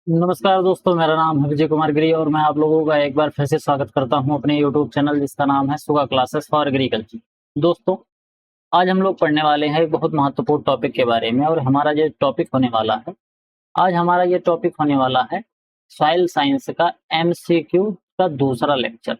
नमस्कार दोस्तों, मेरा नाम है विजय कुमार गिरी और मैं आप लोगों का एक बार फिर से स्वागत करता हूं अपने यूट्यूब चैनल जिसका नाम है सुगा क्लासेस फॉर एग्रीकल्चर। दोस्तों, आज हम लोग पढ़ने वाले हैं एक बहुत महत्वपूर्ण टॉपिक के बारे में और हमारा ये टॉपिक होने वाला है। आज हमारा ये टॉपिक होने वाला है सॉइल साइंस का एमसीक्यू का दूसरा लेक्चर,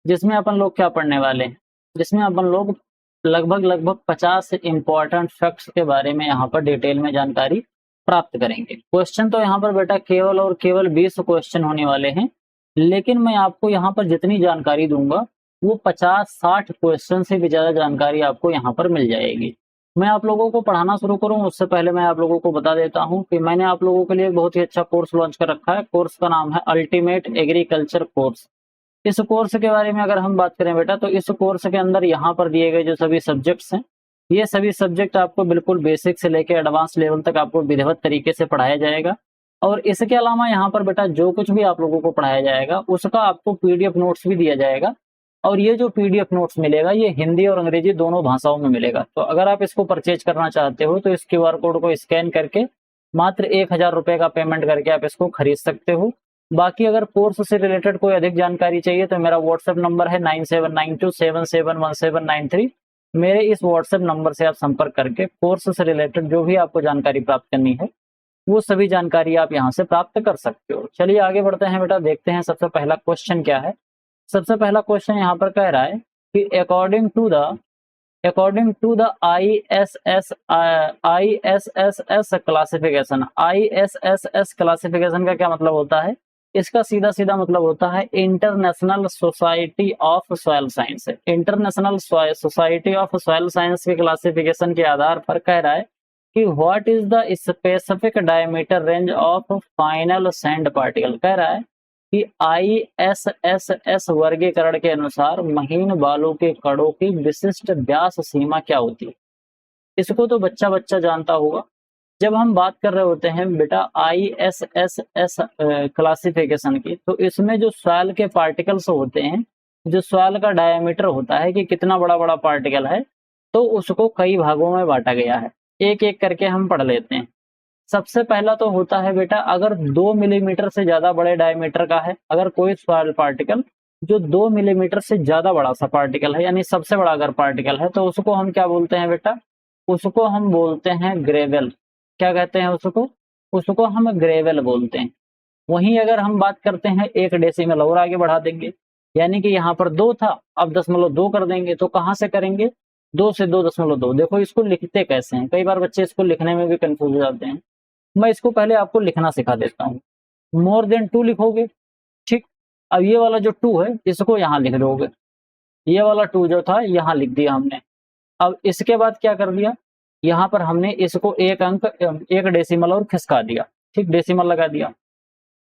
जिसमें अपन लोग क्या पढ़ने वाले हैं, जिसमें अपन लोग लगभग 50 इंपॉर्टेंट फैक्ट्स के बारे में यहाँ पर डिटेल में जानकारी प्राप्त करेंगे। क्वेश्चन तो यहाँ पर बेटा केवल और केवल 20 क्वेश्चन होने वाले हैं, लेकिन मैं आपको यहाँ पर जितनी जानकारी दूंगा वो 50-60 क्वेश्चन से भी ज्यादा जानकारी आपको यहाँ पर मिल जाएगी। मैं आप लोगों को पढ़ाना शुरू करूं उससे पहले मैं आप लोगों को बता देता हूं कि मैंने आप लोगों के लिए एक बहुत ही अच्छा कोर्स लॉन्च कर रखा है। कोर्स का नाम है अल्टीमेट एग्रीकल्चर कोर्स। इस कोर्स के बारे में अगर हम बात करें बेटा, तो इस कोर्स के अंदर यहाँ पर दिए गए जो सभी सब्जेक्ट्स हैं, ये सभी सब्जेक्ट आपको बिल्कुल बेसिक से लेकर एडवांस लेवल तक आपको विधिवत तरीके से पढ़ाया जाएगा। और इसके अलावा यहाँ पर बेटा जो कुछ भी आप लोगों को पढ़ाया जाएगा उसका आपको पीडीएफ नोट्स भी दिया जाएगा। और ये जो पीडीएफ नोट्स मिलेगा ये हिंदी और अंग्रेजी दोनों भाषाओं में मिलेगा। तो अगर आप इसको परचेज करना चाहते हो तो इस क्यूआर कोड को स्कैन करके मात्र 1000 रुपए का पेमेंट करके आप इसको खरीद सकते हो। बाकी अगर कोर्स से रिलेटेड कोई अधिक जानकारी चाहिए तो मेरा व्हाट्सएप नंबर है 9792771793। मेरे इस व्हाट्सएप नंबर से आप संपर्क करके कोर्स से रिलेटेड जो भी आपको जानकारी प्राप्त करनी है वो सभी जानकारी आप यहाँ से प्राप्त कर सकते हो। चलिए आगे बढ़ते हैं बेटा, देखते हैं सबसे पहला क्वेश्चन क्या है। सबसे पहला क्वेश्चन यहाँ पर कह रहा है कि according to the ISSS classification. ISSS classification का क्या मतलब होता है? इसका सीधा सीधा मतलब होता है international society of soil science. International society of soil science के क्लासिफिकेशन के आधार पर कह रहा है कि what is the specific diameter range of final sand particle. कह रहा है कि ISSS वर्गीकरण के अनुसार महीन बालू के कणों की विशिष्ट व्यास सीमा क्या होती है। इसको तो बच्चा बच्चा जानता होगा। जब हम बात कर रहे होते हैं बेटा ISSS क्लासिफिकेशन की, तो इसमें जो सॉइल के पार्टिकल्स होते हैं, जो सॉइल का डायमीटर होता है कि कितना बड़ा बड़ा पार्टिकल है, तो उसको कई भागों में बांटा गया है। एक एक करके हम पढ़ लेते हैं। सबसे पहला तो होता है बेटा, अगर 2 मिलीमीटर से ज्यादा बड़े डायमीटर का है, अगर कोई सॉइल पार्टिकल जो 2 मिलीमीटर से ज्यादा बड़ा सा पार्टिकल है, यानी सबसे बड़ा अगर पार्टिकल है, तो उसको हम क्या बोलते हैं बेटा? उसको हम बोलते हैं ग्रेवल। क्या कहते हैं उसको? उसको हम ग्रेवल बोलते हैं। वहीं अगर हम बात करते हैं 1 डेसिमल और आगे बढ़ा देंगे, यानी कि यहाँ पर 2 था, अब 0.2 कर देंगे, तो कहाँ से करेंगे? 2 से 2.2। देखो इसको लिखते कैसे हैं, कई बार बच्चे इसको लिखने में भी कंफ्यूज हो जाते हैं। मैं इसको पहले आपको लिखना सिखा देता हूँ। मोर देन 2 लिखोगे, ठीक। अब ये वाला जो 2 है इसको यहाँ लिख दोगे, ये वाला 2 जो था यहाँ लिख दिया हमने। अब इसके बाद क्या कर दिया, यहाँ पर हमने इसको एक अंक 1 डेसिमल और खिसका दिया, ठीक, डेसिमल लगा दिया।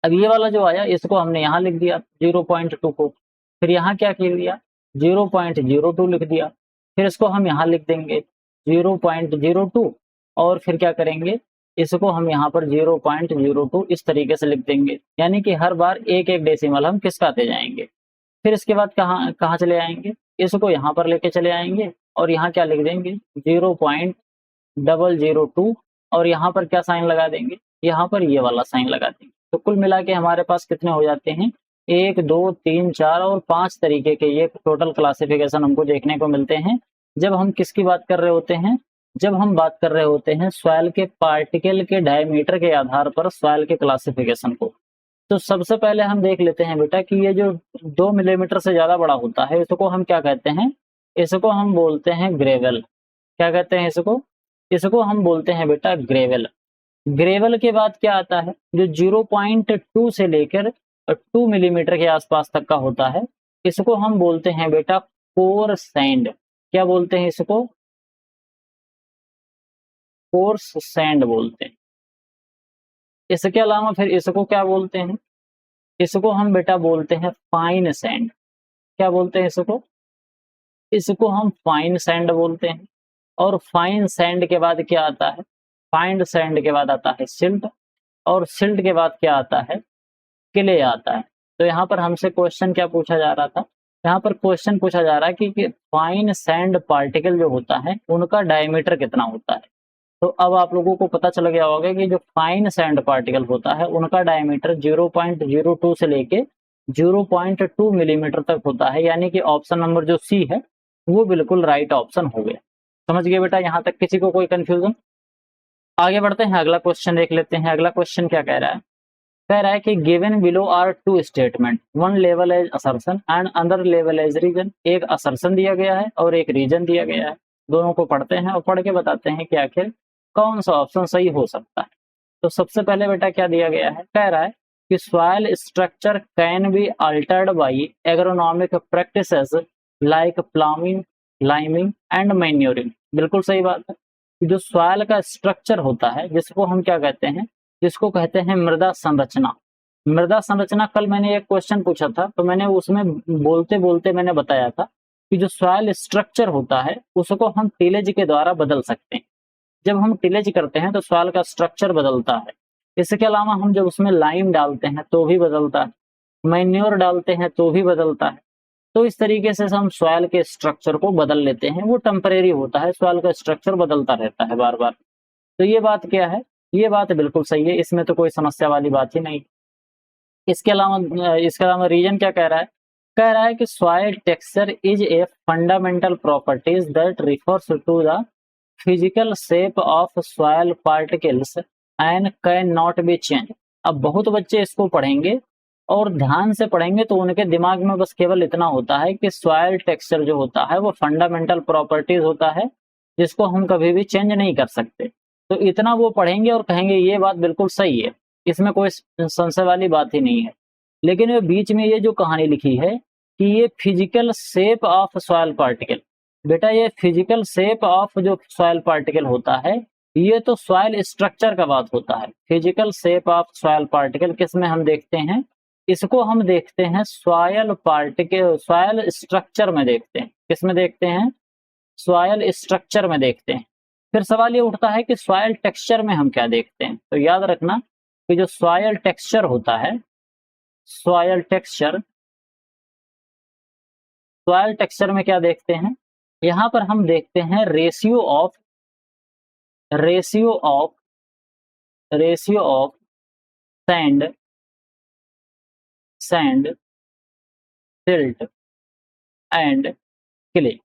अब ये वाला जो आया इसको हमने यहाँ लिख दिया 0.2 को, फिर यहाँ क्या कर दिया 0.02 लिख दिया, फिर इसको हम यहाँ लिख देंगे 0.02 और फिर क्या करेंगे, इसको हम यहाँ पर 0.02 इस तरीके से लिख देंगे। यानी कि हर बार एक एक डेसिमल हम खिसकाते जाएंगे। फिर इसके बाद कहाँ कहाँ चले आएंगे, इसको यहाँ पर लेके चले आएंगे और यहाँ क्या लिख देंगे 0.002 और यहाँ पर क्या साइन लगा देंगे, यहाँ पर ये वाला साइन लगा देंगे। तो कुल मिला के हमारे पास कितने हो जाते हैं, 1 2 3 4 और 5 तरीके के ये टोटल क्लासिफिकेशन हमको देखने को मिलते हैं। जब हम किसकी बात कर रहे होते हैं, जब हम बात कर रहे होते हैं सॉइल के पार्टिकल के डायमीटर के आधार पर सॉइल के क्लासिफिकेशन को। तो सबसे पहले हम देख लेते हैं बेटा कि ये जो 2 मिलीमीटर से ज्यादा बड़ा होता है इसको हम क्या कहते हैं, इसको हम बोलते हैं ग्रेवल। क्या कहते हैं इसको? इसको हम बोलते हैं बेटा ग्रेवल। ग्रेवल के बाद क्या आता है, जो 0.2 से लेकर 2 मिलीमीटर के आसपास तक का होता है, इसको हम बोलते हैं बेटा कोर सैंड। क्या बोलते हैं इसको? कोर्स सैंड बोलते हैं। इसके अलावा फिर इसको क्या बोलते हैं, इसको हम बेटा बोलते हैं फाइन सैंड। क्या बोलते हैं इसको? इसको हम फाइन सैंड बोलते हैं। और फाइन सैंड के बाद क्या आता है, फाइन सैंड के बाद आता है सिल्ट, और सिल्ट के बाद क्या आता है, क्ले आता है। तो यहाँ पर हमसे क्वेश्चन क्या पूछा जा रहा था, यहाँ पर क्वेश्चन पूछा जा रहा है कि फाइन सैंड पार्टिकल जो होता है उनका डायमीटर कितना होता है। तो अब आप लोगों को पता चल गया होगा कि जो फाइन सैंड पार्टिकल होता है उनका डायमीटर 0.02 से लेके 0.2 मिलीमीटर तक होता है, यानी कि ऑप्शन नंबर जो सी है वो बिल्कुल राइट ऑप्शन हो गया। समझ गए बेटा, यहाँ तक किसी को कोई कंफ्यूजन? आगे बढ़ते हैं, अगला क्वेश्चन देख लेते हैं। अगला क्वेश्चन क्या कह रहा है? कह रहा है कि given below are two statements, one level as assertion and other level as reason. एक असर्शन दिया गया है और एक रीजन दिया गया है, दोनों को पढ़ते हैं और पढ़ के बताते हैं कि आखिर कौन सा ऑप्शन सही हो सकता है। तो सबसे पहले बेटा क्या दिया गया है? कह रहा है कि soil structure can be altered by agronomic practices like ploughing, liming and manuring. बिल्कुल सही बात है। जो सॉइल का स्ट्रक्चर होता है जिसको हम क्या कहते हैं, जिसको कहते हैं मृदा संरचना। मृदा संरचना, कल मैंने एक क्वेश्चन पूछा था तो मैंने उसमें बोलते बोलते मैंने बताया था कि जो सॉइल स्ट्रक्चर होता है उसको हम टिलेज के द्वारा बदल सकते हैं। जब हम टिलेज करते हैं तो सॉइल का स्ट्रक्चर बदलता है। इसके अलावा हम जब उसमें लाइम डालते हैं तो भी बदलता है, मैन्योर डालते हैं तो भी बदलता है। तो इस तरीके से हम सॉइल के स्ट्रक्चर को बदल लेते हैं, वो टेम्परेरी होता है, सॉइल का स्ट्रक्चर बदलता रहता है बार बार। तो ये बात क्या है? ये बात बिल्कुल सही है, इसमें तो कोई समस्या वाली बात ही नहीं। इसके अलावा रीजन क्या कह रहा है? कह रहा है कि soil texture is a fundamental properties that refers to the physical shape of soil particles and can not be change. अब बहुत बच्चे इसको पढ़ेंगे और ध्यान से पढ़ेंगे तो उनके दिमाग में बस केवल इतना होता है कि सॉइल टेक्सचर जो होता है वो फंडामेंटल प्रॉपर्टीज होता है जिसको हम कभी भी चेंज नहीं कर सकते। तो इतना वो पढ़ेंगे और कहेंगे ये बात बिल्कुल सही है, इसमें कोई संशय वाली बात ही नहीं है। लेकिन ये बीच में ये जो कहानी लिखी है कि ये physical shape of soil particle, बेटा ये फिजिकल शेप ऑफ जो सॉइल पार्टिकल होता है ये तो सॉइल स्ट्रक्चर का बात होता है। Physical shape of soil particle किस में हम देखते हैं? इसको हम देखते हैं सॉइल पार्टिकल, सॉइल स्ट्रक्चर में देखते हैं। किस में देखते हैं? सॉइल स्ट्रक्चर में देखते हैं। फिर सवाल ये उठता है कि सॉइल टेक्सचर में हम क्या देखते हैं? तो याद रखना कि जो सॉइल टेक्सचर होता है, सॉइल टेक्सचर, सॉइल टेक्सचर में क्या देखते हैं? यहां पर हम देखते हैं ratio of sand, silt and clay.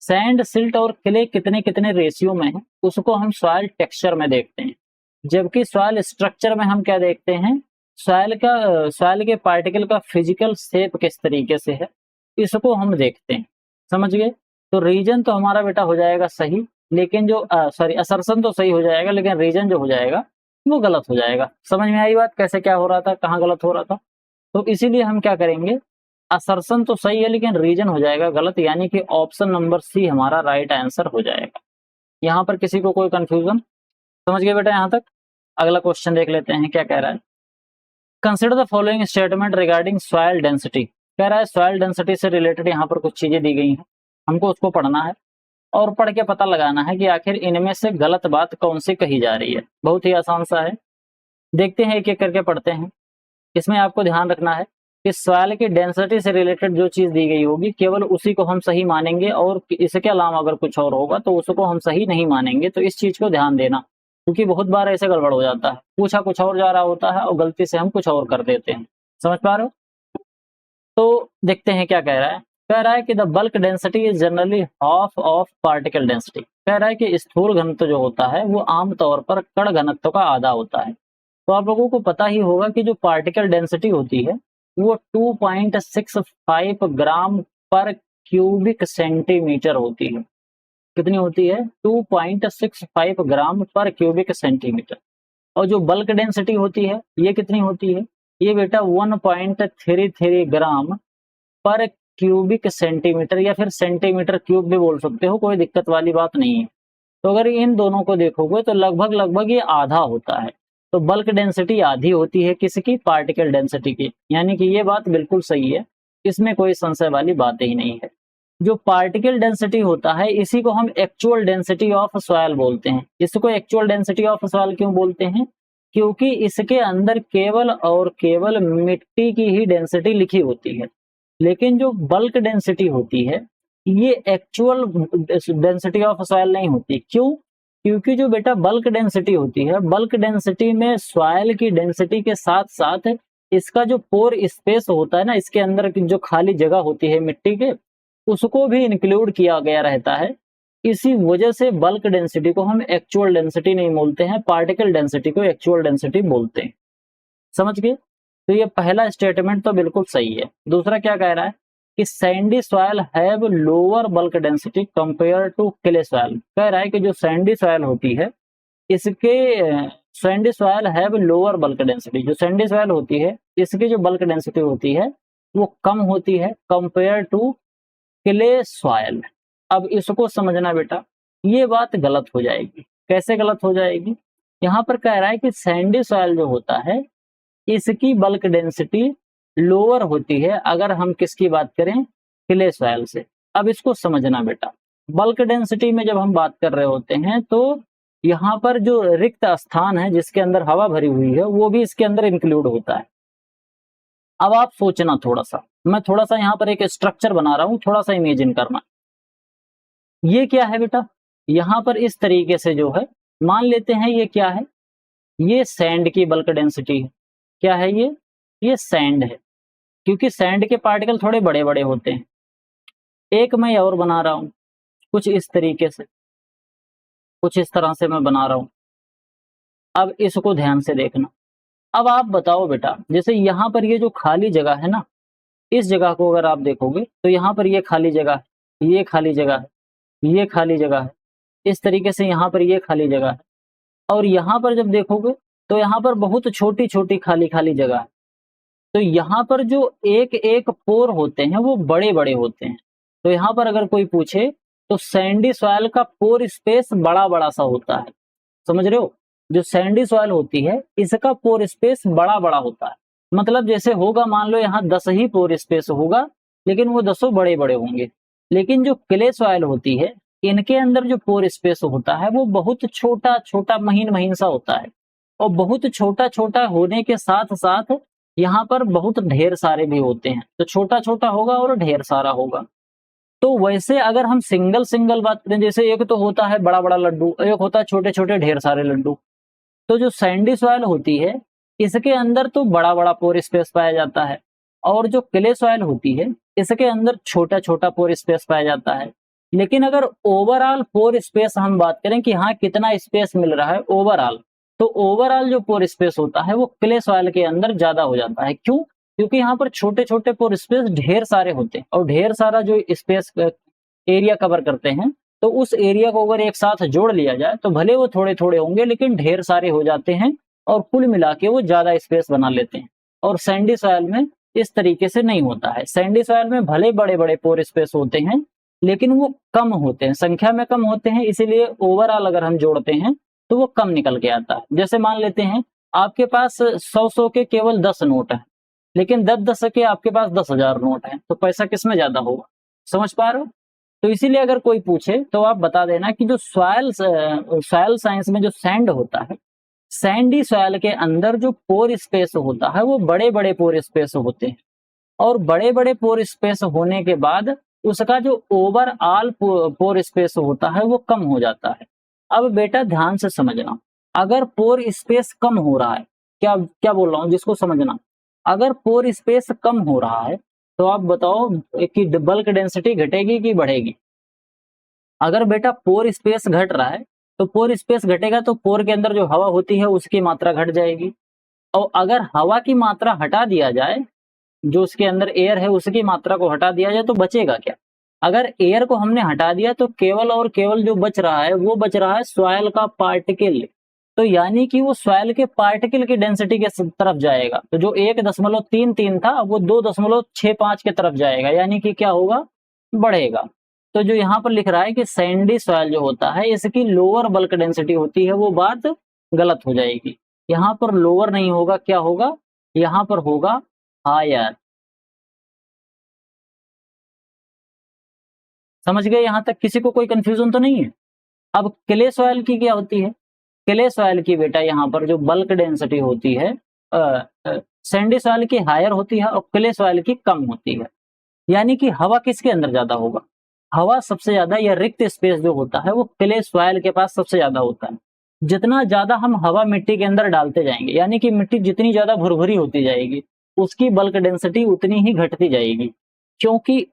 Sand, silt और क्ले कितने कितने रेशियो में है उसको हम सॉइल टेक्सचर में देखते हैं। जबकि सॉइल स्ट्रक्चर में हम क्या देखते हैं? सॉइल के पार्टिकल का फिजिकल शेप किस तरीके से है इसको हम देखते हैं। समझ गए? तो रीजन तो हमारा बेटा हो जाएगा सही, लेकिन जो असर्शन तो सही हो जाएगा लेकिन रीजन जो हो जाएगा वो गलत हो जाएगा। समझ में आई बात कैसे क्या हो रहा था, कहाँ गलत हो रहा था? तो इसीलिए हम क्या करेंगे, असर्शन तो सही है लेकिन रीजन हो जाएगा गलत, यानी कि ऑप्शन नंबर सी हमारा राइट आंसर हो जाएगा। यहाँ पर किसी को कोई कंफ्यूजन? समझ गए बेटा यहाँ तक? अगला क्वेश्चन देख लेते हैं क्या कह रहा है। Consider the following statement regarding soil density. कह रहा है सॉइल डेंसिटी से रिलेटेड यहाँ पर कुछ चीजें दी गई हैं, हमको उसको पढ़ना है और पढ़ के पता लगाना है कि आखिर इनमें से गलत बात कौन सी कही जा रही है। बहुत ही आसान सा है, देखते हैं एक एक करके पढ़ते हैं। इसमें आपको ध्यान रखना है कि सॉइल की डेंसिटी से रिलेटेड जो चीज दी गई होगी केवल उसी को हम सही मानेंगे और इसके अलावा अगर कुछ और होगा तो उसको हम सही नहीं मानेंगे। तो इस चीज को ध्यान देना, क्योंकि बहुत बार ऐसे गड़बड़ हो जाता है, पूछा कुछ और जा रहा होता है और गलती से हम कुछ और कर देते हैं। समझ पा रहे हो? तो देखते हैं क्या कह रहा है। कह रहा है कि the bulk density is generally half of particle density. कह रहा है कि स्थूल घनत्व जो होता है वो आमतौर पर कण घनत्व का आधा होता है। तो आप लोगों को पता ही होगा कि जो पार्टिकल डेंसिटी होती है वो 2.65 ग्राम पर क्यूबिक सेंटीमीटर होती है। कितनी होती है? 2.65 ग्राम पर क्यूबिक सेंटीमीटर। और जो बल्क डेंसिटी होती है ये कितनी होती है? ये बेटा 1.33 ग्राम पर क्यूबिक सेंटीमीटर, या फिर सेंटीमीटर क्यूब भी बोल सकते हो, कोई दिक्कत वाली बात नहीं है। तो अगर इन दोनों को देखोगे तो लगभग लगभग ये आधा होता है। तो बल्क डेंसिटी आधी होती है किसकी? पार्टिकल डेंसिटी की। यानी कि ये बात बिल्कुल सही है, इसमें कोई संशय वाली बात ही नहीं है। जो पार्टिकल डेंसिटी होता है इसी को हम एक्चुअल डेंसिटी ऑफ सॉइल बोलते हैं। इसको एक्चुअल डेंसिटी ऑफ सॉइल क्यों बोलते हैं? क्योंकि इसके अंदर केवल और केवल मिट्टी की ही डेंसिटी लिखी होती है। लेकिन जो बल्क डेंसिटी होती है ये एक्चुअल डेंसिटी ऑफ सॉइल नहीं होती। क्यों? क्योंकि जो बेटा बल्क डेंसिटी होती है, बल्क डेंसिटी में सॉइल की डेंसिटी के साथ साथ इसका जो पोर स्पेस होता है ना, इसके अंदर की जो खाली जगह होती है मिट्टी के, उसको भी इंक्लूड किया गया रहता है। इसी वजह से बल्क डेंसिटी को हम एक्चुअल डेंसिटी नहीं बोलते हैं, पार्टिकल डेंसिटी को एक्चुअल डेंसिटी बोलते हैं। समझ गए? तो ये पहला स्टेटमेंट तो बिल्कुल सही है। दूसरा क्या कह रहा है कि sandy soil have lower bulk density compare to clay soil. कह रहा है कि जो सैंडी सॉइल होती है, इसके Sandy soil have lower bulk density, जो सैंडी सॉइल होती है इसकी जो बल्क डेंसिटी होती है वो कम होती है कंपेयर टू क्ले सॉइल। अब इसको समझना बेटा, ये बात गलत हो जाएगी। कैसे गलत हो जाएगी? यहाँ पर कह रहा है कि सैंडी सॉइल जो होता है इसकी बल्क डेंसिटी लोअर होती है अगर हम किसकी बात करें, क्ले सॉइल से। अब इसको समझना बेटा, बल्क डेंसिटी में जब हम बात कर रहे होते हैं तो यहाँ पर जो रिक्त स्थान है जिसके अंदर हवा भरी हुई है वो भी इसके अंदर इंक्लूड होता है। अब आप सोचना थोड़ा सा, मैं थोड़ा सा यहाँ पर एक स्ट्रक्चर बना रहा हूँ, थोड़ा सा इमेजिन करना। ये क्या है बेटा? यहाँ पर इस तरीके से जो है, मान लेते हैं ये क्या है, ये सैंड की बल्क डेंसिटी है। क्या है ये सैंड है, क्योंकि सैंड के पार्टिकल थोड़े बड़े बड़े होते हैं। एक मैं और बना रहा हूं कुछ इस तरीके से, कुछ इस तरह से मैं बना रहा हूं। अब इसको ध्यान से देखना। अब आप बताओ बेटा, जैसे यहाँ पर ये जो खाली जगह है ना, इस जगह को अगर आप देखोगे तो यहाँ पर ये खाली जगह है, ये खाली जगह है, ये खाली जगह है, इस तरीके से यहाँ पर ये खाली जगह है। और यहाँ पर जब देखोगे तो यहाँ पर बहुत छोटी छोटी खाली खाली जगह है। तो यहाँ पर जो एक एक पोर होते हैं वो बड़े बड़े होते हैं। तो यहाँ पर अगर कोई पूछे तो सैंडी सॉइल का पोर स्पेस बड़ा बड़ा सा होता है। समझ रहे हो? जो सैंडी सॉइल होती है इसका पोर स्पेस बड़ा बड़ा होता है। मतलब जैसे होगा, मान लो यहाँ 10 ही पोर स्पेस होगा, लेकिन वो 10 बड़े बड़े होंगे। लेकिन जो क्ले सॉइल होती है इनके अंदर जो पोर स्पेस होता है वो बहुत छोटा छोटा महीन महीन सा होता है। और बहुत छोटा छोटा होने के साथ साथ यहाँ पर बहुत ढेर सारे भी होते हैं। तो छोटा छोटा होगा और ढेर सारा होगा। तो वैसे अगर हम सिंगल सिंगल बात करें, जैसे एक तो होता है बड़ा बड़ा लड्डू, एक होता है छोटे छोटे ढेर सारे लड्डू। तो जो सैंडी सॉइल होती है इसके अंदर तो बड़ा बड़ा पोर स्पेस पाया जाता है, और जो क्ले सॉइल होती है इसके अंदर छोटा छोटा पोर स्पेस पाया जाता है। लेकिन अगर ओवरऑल पोर स्पेस हम बात करें कि हाँ कितना स्पेस मिल रहा है ओवरऑल, तो ओवरऑल जो पोर स्पेस होता है वो क्ले सॉइल के अंदर ज्यादा हो जाता है। क्यों? क्योंकि यहाँ पर छोटे छोटे पोर स्पेस ढेर सारे होते हैं, और ढेर सारा जो स्पेस एरिया कवर करते हैं, तो उस एरिया को अगर एक साथ जोड़ लिया जाए तो भले वो थोड़े थोड़े होंगे लेकिन ढेर सारे हो जाते हैं, और कुल मिला के वो ज्यादा स्पेस बना लेते हैं। और सैंडी सॉइल में इस तरीके से नहीं होता है। सैंडी सॉइल में भले बड़े बड़े पोर स्पेस होते हैं लेकिन वो कम होते हैं, संख्या में कम होते हैं, इसीलिए ओवरऑल अगर हम जोड़ते हैं तो वो कम निकल के आता है। जैसे मान लेते हैं आपके पास 100 के केवल 10 नोट है, लेकिन 10 के आपके पास 10,000 नोट है, तो पैसा किसमें ज्यादा होगा? समझ पा रहे हो? तो इसीलिए अगर कोई पूछे तो आप बता देना कि जो सॉइल साइंस में जो सैंड होता है, सैंडी सॉइल के अंदर जो पोर स्पेस होता है वो बड़े बड़े पोर स्पेस होते हैं, और बड़े बड़े पोर स्पेस होने के बाद उसका जो ओवरऑल पोर स्पेस होता है वो कम हो जाता है। अब बेटा ध्यान से समझना, अगर पोर स्पेस कम हो रहा है, क्या क्या बोल रहा हूँ जिसको समझना, अगर पोर स्पेस कम हो रहा है तो आप बताओ कि बल्क डेंसिटी घटेगी कि बढ़ेगी? अगर बेटा पोर स्पेस घट रहा है तो पोर स्पेस घटेगा तो पोर के अंदर जो हवा होती है उसकी मात्रा घट जाएगी। और अगर हवा की मात्रा हटा दिया जाए, जो उसके अंदर एयर है उसकी मात्रा को हटा दिया जाए, तो बचेगा क्या? अगर एयर को हमने हटा दिया तो केवल और केवल जो बच रहा है वो बच रहा है सॉइल का पार्टिकल। तो यानी कि वो सॉइल के पार्टिकल की डेंसिटी के तरफ जाएगा। तो जो 1.33 था वो 2.65 के तरफ जाएगा, यानी कि क्या होगा? बढ़ेगा। तो जो यहाँ पर लिख रहा है कि सैंडी सॉइल जो होता है इसकी लोअर बल्क डेंसिटी होती है, वो बात गलत हो जाएगी। यहाँ पर लोअर नहीं होगा, क्या होगा? यहाँ पर होगा हायर। समझ गए? यहाँ तक किसी को कोई कंफ्यूजन तो नहीं है? अब क्ले सॉइल की क्या होती है? क्ले सॉइल की बेटा यहाँ पर जो बल्क डेंसिटी होती है सैंडी सॉइल की हायर होती है और क्ले सॉइल की कम होती है। यानी कि हवा किसके अंदर ज्यादा होगा? हवा सबसे ज्यादा या रिक्त स्पेस जो होता है वो क्ले सॉइल के पास सबसे ज्यादा होता है। जितना ज्यादा हम हवा मिट्टी के अंदर डालते जाएंगे, यानी कि मिट्टी जितनी ज्यादा भुरभुरी होती जाएगी, उसकी बल्क डेंसिटी उतनी ही घटती जाएगी। क्योंकि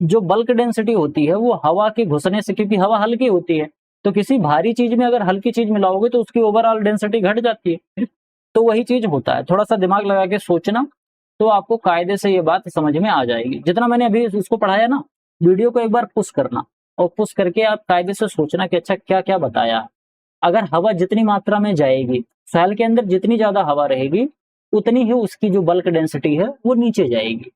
जो बल्क डेंसिटी होती है वो हवा के घुसने से, क्योंकि हवा हल्की होती है, तो किसी भारी चीज में अगर हल्की चीज मिलाओगे तो उसकी ओवरऑल डेंसिटी घट जाती है। तो वही चीज होता है, थोड़ा सा दिमाग लगा के सोचना, तो आपको कायदे से ये बात समझ में आ जाएगी। जितना मैंने अभी इसको पढ़ाया ना, वीडियो को एक बार पुश करना, और पुश करके आप कायदे से सोचना कि अच्छा क्या क्या बताया। अगर हवा जितनी मात्रा में जाएगी, सॉइल के अंदर जितनी ज्यादा हवा रहेगी, उतनी ही उसकी जो बल्क डेंसिटी है वो नीचे जाएगी।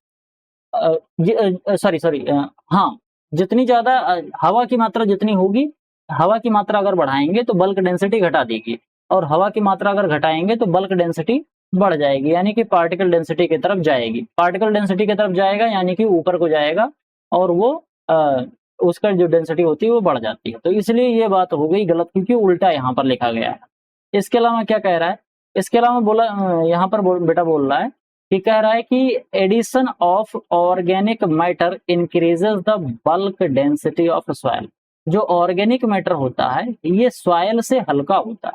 सॉरी सॉरी, हाँ, जितनी ज्यादा हवा की मात्रा जितनी होगी, हवा की मात्रा अगर बढ़ाएंगे तो बल्क डेंसिटी घटा देगी, और हवा की मात्रा अगर घटाएंगे तो बल्क डेंसिटी बढ़ जाएगी, यानी कि पार्टिकल डेंसिटी की तरफ जाएगी। पार्टिकल डेंसिटी की तरफ जाएगा यानी कि ऊपर को जाएगा, और वो उसका जो डेंसिटी होती है वो बढ़ जाती है। तो इसलिए ये बात हो गई गलत, क्योंकि उल्टा यहाँ पर लिखा गया है। इसके अलावा क्या कह रहा है, इसके अलावा बोला यहाँ पर बेटा बोल रहा है कि कह रहा है कि addition of organic matter increases the bulk density of soil. जो ऑर्गेनिक मैटर होता है ये सॉइल से हल्का होता है,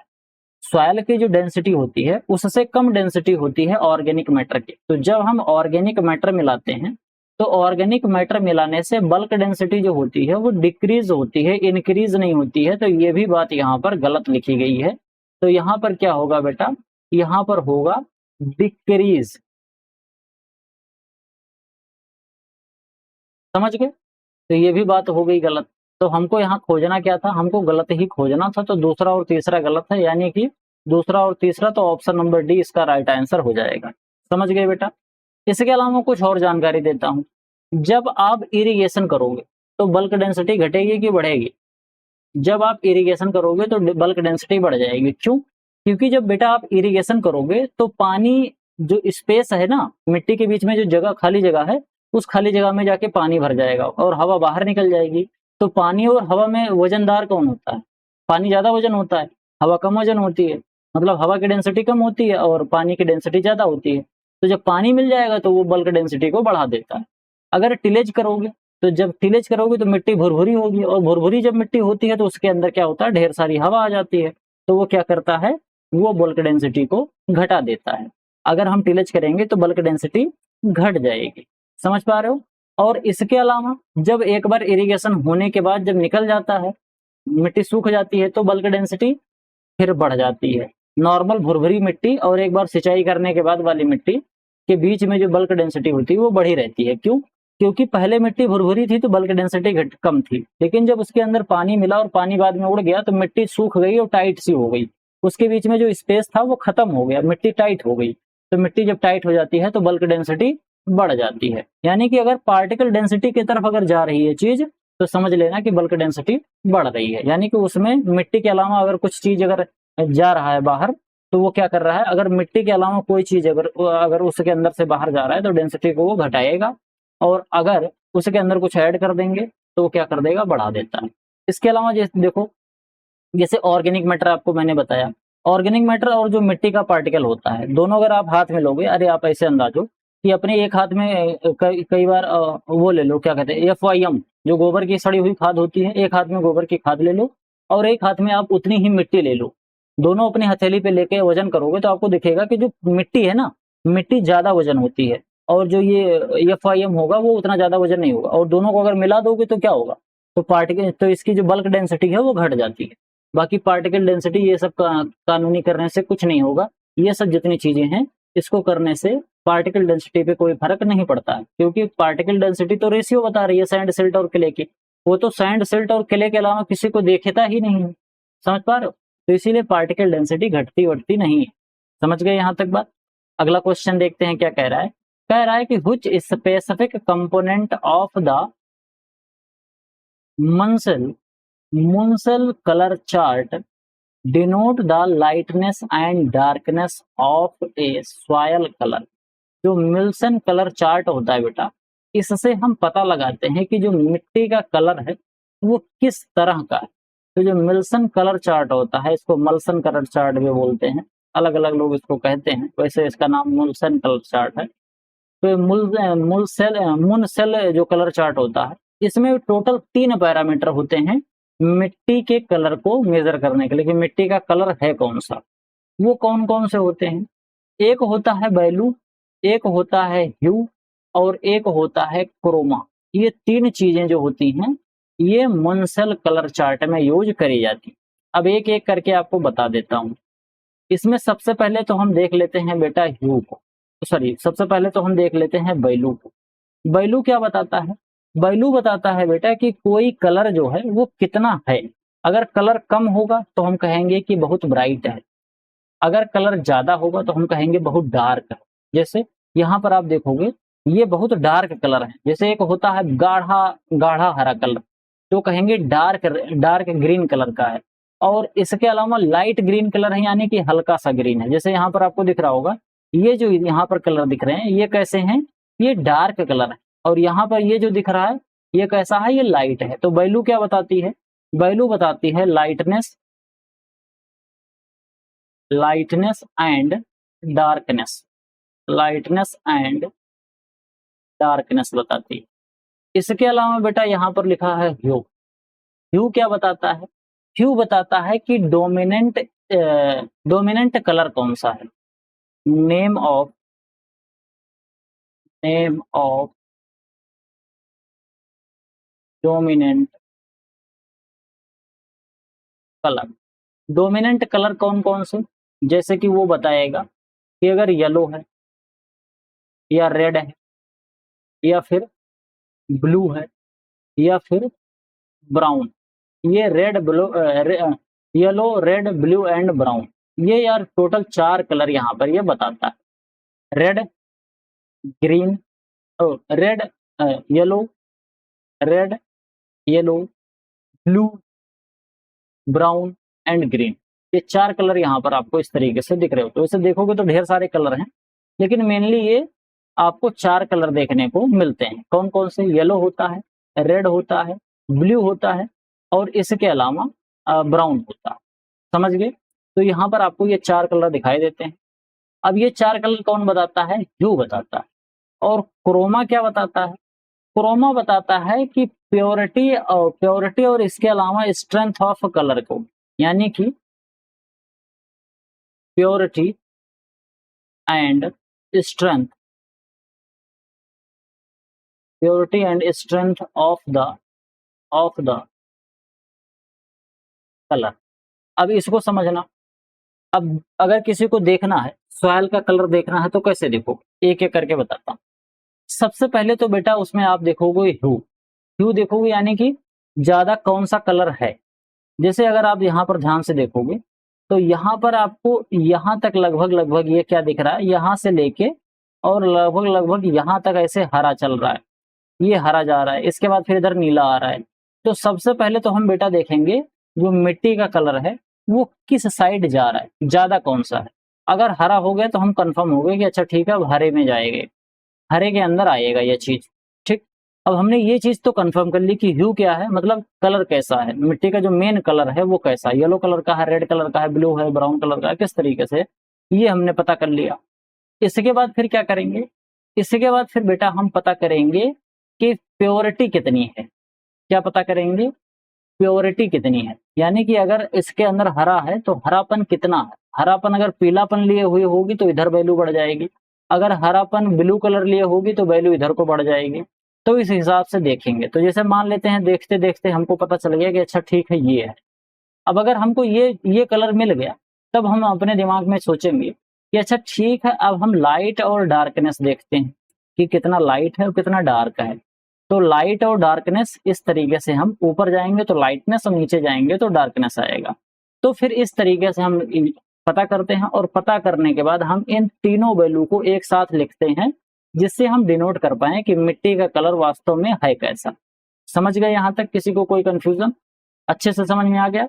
सॉइल की जो डेंसिटी होती है उससे कम डेंसिटी होती है ऑर्गेनिक मैटर की। तो जब हम ऑर्गेनिक मैटर मिलाते हैं तो ऑर्गेनिक मैटर मिलाने से बल्क डेंसिटी जो होती है वो डिक्रीज होती है, इंक्रीज नहीं होती है। तो ये भी बात यहाँ पर गलत लिखी गई है। तो यहाँ पर क्या होगा बेटा, यहाँ पर होगा डिक्रीज। समझ गए? तो ये भी बात हो गई गलत। तो हमको यहाँ खोजना क्या था, हमको गलत ही खोजना था, तो दूसरा और तीसरा गलत है, यानी कि दूसरा और तीसरा, तो ऑप्शन नंबर डी इसका राइट आंसर हो जाएगा। समझ गए बेटा? इसके अलावा कुछ और जानकारी देता हूँ। जब आप इरिगेशन करोगे तो बल्क डेंसिटी घटेगी कि बढ़ेगी? जब आप इरिगेशन करोगे तो बल्क डेंसिटी बढ़ जाएगी। क्यों? क्योंकि जब बेटा आप इरिगेशन करोगे तो पानी, जो स्पेस है ना मिट्टी के बीच में, जो जगह खाली जगह है, उस खाली जगह में जाके पानी भर जाएगा और हवा बाहर निकल जाएगी। तो पानी और हवा में वजनदार कौन होता है? पानी ज्यादा वजन होता है, हवा कम वजन होती है। मतलब हवा की डेंसिटी कम होती है और पानी की डेंसिटी ज्यादा होती है। तो जब पानी मिल जाएगा तो वो बल्क डेंसिटी को बढ़ा देता है। अगर टिलेज करोगे तो जब टिलेज करोगे तो मिट्टी भुरभुरी होगी, और भुरभुरी जब मिट्टी होती है तो उसके अंदर क्या होता है, ढेर सारी हवा आ जाती है। तो वो क्या करता है, वो बल्क डेंसिटी को घटा देता है। अगर हम टिलेज करेंगे तो बल्क डेंसिटी घट जाएगी। समझ पा रहे हो? और इसके अलावा जब एक बार इरिगेशन होने के बाद जब निकल जाता है, मिट्टी सूख जाती है, तो बल्क डेंसिटी फिर बढ़ जाती है। नॉर्मल भुरभुरी मिट्टी और एक बार सिंचाई करने के बाद वाली मिट्टी के बीच में जो बल्क डेंसिटी होती है वो बढ़ी रहती है। क्यों? क्योंकि पहले मिट्टी भुरभुरी थी तो बल्क डेंसिटी कम थी, लेकिन जब उसके अंदर पानी मिला और पानी बाद में उड़ गया तो मिट्टी सूख गई और टाइट सी हो गई। उसके बीच में जो स्पेस था वो खत्म हो गया, मिट्टी टाइट हो गई। तो मिट्टी जब टाइट हो जाती है तो बल्क डेंसिटी बढ़ जाती है। यानी कि अगर पार्टिकल डेंसिटी की तरफ अगर जा रही है चीज तो समझ लेना कि बल्क डेंसिटी बढ़ रही है। यानी कि उसमें मिट्टी के अलावा अगर कुछ चीज अगर जा रहा है बाहर, तो वो क्या कर रहा है, अगर मिट्टी के अलावा कोई चीज अगर उसके अंदर से बाहर जा रहा है तो डेंसिटी को वो घटाएगा, और अगर उसके अंदर कुछ ऐड कर देंगे तो वो क्या कर देगा, बढ़ा देता है। इसके अलावा जैसे देखो, जैसे ऑर्गेनिक मैटर आपको मैंने बताया, ऑर्गेनिक मैटर और जो मिट्टी का पार्टिकल होता है, दोनों अगर आप हाथ में लोगे, अरे आप ऐसे अंदाजो कि अपने एक हाथ में कई बार वो ले लो, क्या कहते हैं, FYM, जो गोबर की सड़ी हुई खाद होती है, एक हाथ में गोबर की खाद ले लो और एक हाथ में आप उतनी ही मिट्टी ले लो। दोनों अपनी हथेली पे लेके वजन करोगे तो आपको दिखेगा कि जो मिट्टी है ना, मिट्टी ज्यादा वजन होती है, और जो ये FYM होगा वो उतना ज्यादा वजन नहीं होगा। और दोनों को अगर मिला दोगे तो क्या होगा, तो पार्टिकल, तो इसकी जो बल्क डेंसिटी है वो घट जाती है। बाकी पार्टिकल डेंसिटी ये सब कानूनी करने से कुछ नहीं होगा। ये सब जितनी चीजें हैं इसको करने से पार्टिकल डेंसिटी पे कोई फर्क नहीं पड़ता है, क्योंकि पार्टिकल डेंसिटी तो रेशियो बता रही है सैंड, सिल्ट और क्ले की। वो तो सैंड, सिल्ट और क्ले के अलावा किसी को देखता ही नहीं है। समझ पा रहे हो? तो इसीलिए पार्टिकल डेंसिटी घटती बढ़ती नहीं है। समझ गए यहाँ तक बात? अगला क्वेश्चन देखते हैं क्या कह रहा है। कह रहा है कि which specific component of the Munsell colour chart denote the lightness and darkness of a soil colour. जो मिल्सन कलर चार्ट होता है बेटा, इससे हम पता लगाते हैं कि जो मिट्टी का कलर है वो किस तरह का है। तो जो मिल्सन कलर चार्ट होता है, इसको मल्सन कलर चार्ट भी बोलते हैं, अलग अलग लोग इसको कहते हैं, वैसे इसका नाम मुल्सन कलर चार्ट है। तो मुनसेल जो कलर चार्ट होता है इसमें टोटल 3 पैरामीटर होते हैं मिट्टी के कलर को मेजर करने के लिए कि मिट्टी का कलर है कौन सा। वो कौन कौन से होते हैं? एक होता है वैल्यू, एक होता है ह्यू और एक होता है क्रोमा। ये 3 चीजें जो होती हैं ये मुनसेल कलर चार्ट में यूज करी जाती हैं। अब एक एक करके आपको बता देता हूँ। इसमें सबसे पहले तो हम देख लेते हैं बेटा ह्यू को, सॉरी सबसे पहले तो हम देख लेते हैं वैल्यू को। वैल्यू क्या बताता है? वैल्यू बताता है बेटा कि कोई कलर जो है वो कितना है। अगर कलर कम होगा तो हम कहेंगे कि बहुत ब्राइट है, अगर कलर ज्यादा होगा तो हम कहेंगे बहुत डार्क है। जैसे यहाँ पर आप देखोगे ये बहुत डार्क कलर है। जैसे एक होता है गाढ़ा गाढ़ा हरा कलर, तो कहेंगे डार्क डार्क ग्रीन कलर का है। और इसके अलावा लाइट ग्रीन कलर है यानी कि हल्का सा ग्रीन है। जैसे यहाँ पर आपको दिख रहा होगा ये जो यहाँ पर कलर दिख रहे हैं ये कैसे हैं? ये डार्क कलर है। और यहाँ पर ये जो दिख रहा है ये कैसा है? ये लाइट है। तो वैल्यू क्या बताती है? वैल्यू बताती है lightness, lightness and darkness, lightness and darkness बताती है। इसके अलावा बेटा यहाँ पर लिखा है ह्यू। ह्यू क्या बताता है? ह्यू बताता है कि डोमिनेंट कलर कौन सा है। Name of dominant colour. Dominant colour कौन कौन से? जैसे कि वो बताएगा कि अगर येलो है या रेड है या फिर ब्लू है या फिर ब्राउन। ये red blue yellow red blue and brown, ये यार टोटल 4 कलर यहाँ पर ये बताता है। Red green red yellow, red yellow blue brown and green, ये 4 कलर यहाँ पर आपको इस तरीके से दिख रहे हो। तो इसे देखोगे तो ढेर सारे कलर हैं, लेकिन मेनली ये आपको 4 कलर देखने को मिलते हैं। कौन कौन से? येलो होता है, रेड होता है, ब्लू होता है और इसके अलावा ब्राउन होता है। समझ गए? तो यहाँ पर आपको ये 4 कलर दिखाई देते हैं। अब ये 4 कलर कौन बताता है? ह्यू बताता है। और क्रोमा क्या बताता है? क्रोमा बताता है कि प्योरिटी और इसके अलावा स्ट्रेंथ ऑफ कलर को, यानी कि purity and strength, purity and strength of the colour. अब इसको समझना। अब अगर किसी को देखना है सॉइल का कलर देखना है तो कैसे देखो? एक एक करके बताता हूँ। सबसे पहले तो बेटा उसमें आप देखोगे ह्यू। ह्यू देखोगे यानी कि ज्यादा कौन सा कलर है। जैसे अगर आप यहाँ पर ध्यान से देखोगे तो यहाँ पर आपको यहाँ तक लगभग लगभग ये क्या दिख रहा है, यहाँ से लेके और लगभग लगभग यहाँ तक ऐसे हरा चल रहा है, ये हरा जा रहा है, इसके बाद फिर इधर नीला आ रहा है। तो सबसे पहले तो हम बेटा देखेंगे जो मिट्टी का कलर है वो किस साइड जा रहा है, ज्यादा कौन सा है। अगर हरा हो गया तो हम कंफर्म हो गए कि अच्छा ठीक है अब हरे में जाएंगे, हरे के अंदर आएगा ये चीज। ठीक, अब हमने ये चीज तो कंफर्म कर ली कि ह्यू क्या है, मतलब कलर कैसा है, मिट्टी का जो मेन कलर है वो कैसा है, येलो कलर का है, रेड कलर का है, ब्लू है, ब्राउन कलर का है, किस तरीके से, ये हमने पता कर लिया। इसके बाद फिर क्या करेंगे? इसके बाद फिर बेटा हम पता करेंगे कि प्योरिटी कितनी है। क्या पता करेंगे? प्योरिटी कितनी है, यानी कि अगर इसके अंदर हरा है तो हरापन कितना है। हरापन अगर पीलापन लिए हुई होगी तो इधर वैल्यू बढ़ जाएगी, अगर हरापन ब्लू कलर लिए होगी तो वैल्यू इधर को बढ़ जाएगी। तो इस हिसाब से देखेंगे। तो जैसे मान लेते हैं देखते देखते हमको पता चल गया कि अच्छा ठीक है ये है। अब अगर हमको ये कलर मिल गया तब हम अपने दिमाग में सोचेंगे कि अच्छा ठीक है अब हम लाइट और डार्कनेस देखते हैं कि कितना लाइट है और कितना डार्क है। तो लाइट और डार्कनेस इस तरीके से हम ऊपर जाएंगे तो लाइटनेस और नीचे जाएंगे तो डार्कनेस आएगा। तो फिर इस तरीके से हम पता करते हैं और पता करने के बाद हम इन तीनों वैल्यू को एक साथ लिखते हैं जिससे हम डिनोट कर पाए कि मिट्टी का कलर वास्तव में है कैसा। समझ गए यहाँ तक? किसी को कोई कंफ्यूजन? अच्छे से समझ में आ गया?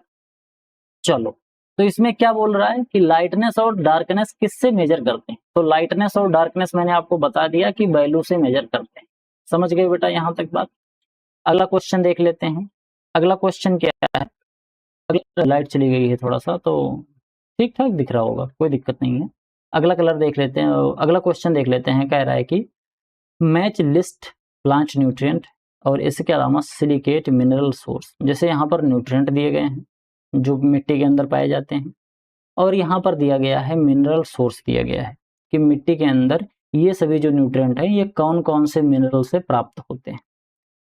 चलो, तो इसमें क्या बोल रहा है कि लाइटनेस और डार्कनेस किससे मेजर करते हैं। तो लाइटनेस और डार्कनेस मैंने आपको बता दिया कि वैल्यू से मेजर करते हैं। समझ गए बेटा यहाँ तक बात? अगला क्वेश्चन देख लेते हैं। अगला क्वेश्चन क्या है? अगला लाइट चली गई है थोड़ा सा, तो ठीक ठाक दिख रहा होगा, कोई दिक्कत नहीं है। अगला कलर देख लेते हैं, अगला क्वेश्चन देख लेते हैं। कह रहा है कि मैच लिस्ट प्लांट न्यूट्रिएंट और इसके अलावा सिलिकेट मिनरल सोर्स, जैसे यहाँ पर न्यूट्रिएंट दिए गए हैं जो मिट्टी के अंदर पाए जाते हैं, और यहाँ पर दिया गया है मिनरल सोर्स दिया गया है कि मिट्टी के अंदर ये सभी जो न्यूट्रिएंट हैं ये कौन कौन से मिनरल से प्राप्त होते हैं।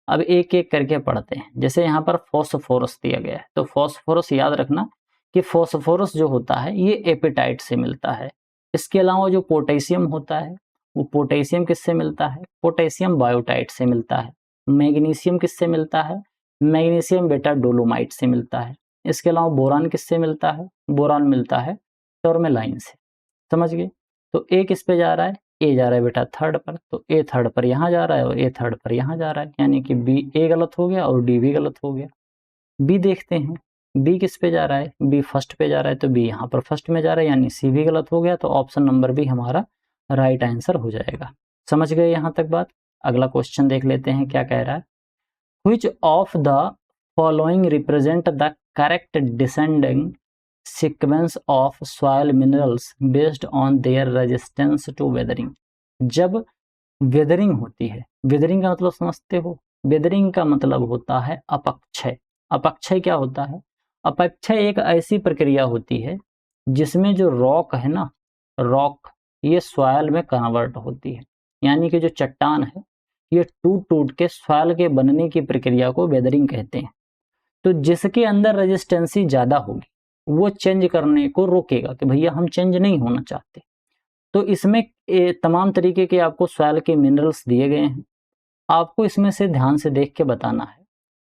अब एक एक करके पढ़ते हैं। जैसे यहाँ पर फॉस्फोरस दिया गया है, तो फॉस्फोरस याद रखना कि फॉस्फोरस जो होता है ये एपेटाइट से मिलता है। इसके अलावा जो पोटेशियम होता है वो पोटेशियम किससे मिलता है? पोटेशियम बायोटाइट से मिलता है। मैग्नीशियम किससे मिलता है? मैग्नीशियम बेटा डोलोमाइट से मिलता है। इसके अलावा बोरान किससे मिलता है? बोरान मिलता है टर्मेलाइन से। समझ गए? तो ए किस पे जा रहा है? ए जा रहा है बेटा थर्ड पर, तो ए थर्ड पर यहाँ जा रहा है और ए थर्ड पर यहाँ जा रहा है, यानी कि बी ए गलत हो गया और डी भी गलत हो गया। बी देखते हैं, बी किस पे जा रहा है? बी फर्स्ट पे जा रहा है, तो बी यहाँ पर फर्स्ट में जा रहा है, यानी सी भी गलत हो गया, तो ऑप्शन नंबर बी हमारा राइट आंसर हो जाएगा। समझ गए यहाँ तक बात? अगला क्वेश्चन देख लेते हैं क्या कह रहा है। Which of the following represent the correct descending sequence of soil minerals based on their resistance to weathering. जब वेदरिंग होती है, वेदरिंग का मतलब समझते हो? वेदरिंग का मतलब होता है अपक्षय। अपक्षय क्या होता है? अपक्षय एक ऐसी प्रक्रिया होती है जिसमें जो रॉक है ना, रॉक ये सॉइल में कन्वर्ट होती है, यानी कि जो चट्टान है ये टूट टूट के सॉइल के बनने की प्रक्रिया को वेदरिंग कहते हैं। तो जिसके अंदर रेजिस्टेंसी ज़्यादा होगी वो चेंज करने को रोकेगा कि भैया हम चेंज नहीं होना चाहते। तो इसमें तमाम तरीके के आपको सॉइल के मिनरल्स दिए गए हैं। आपको इसमें से ध्यान से देख के बताना है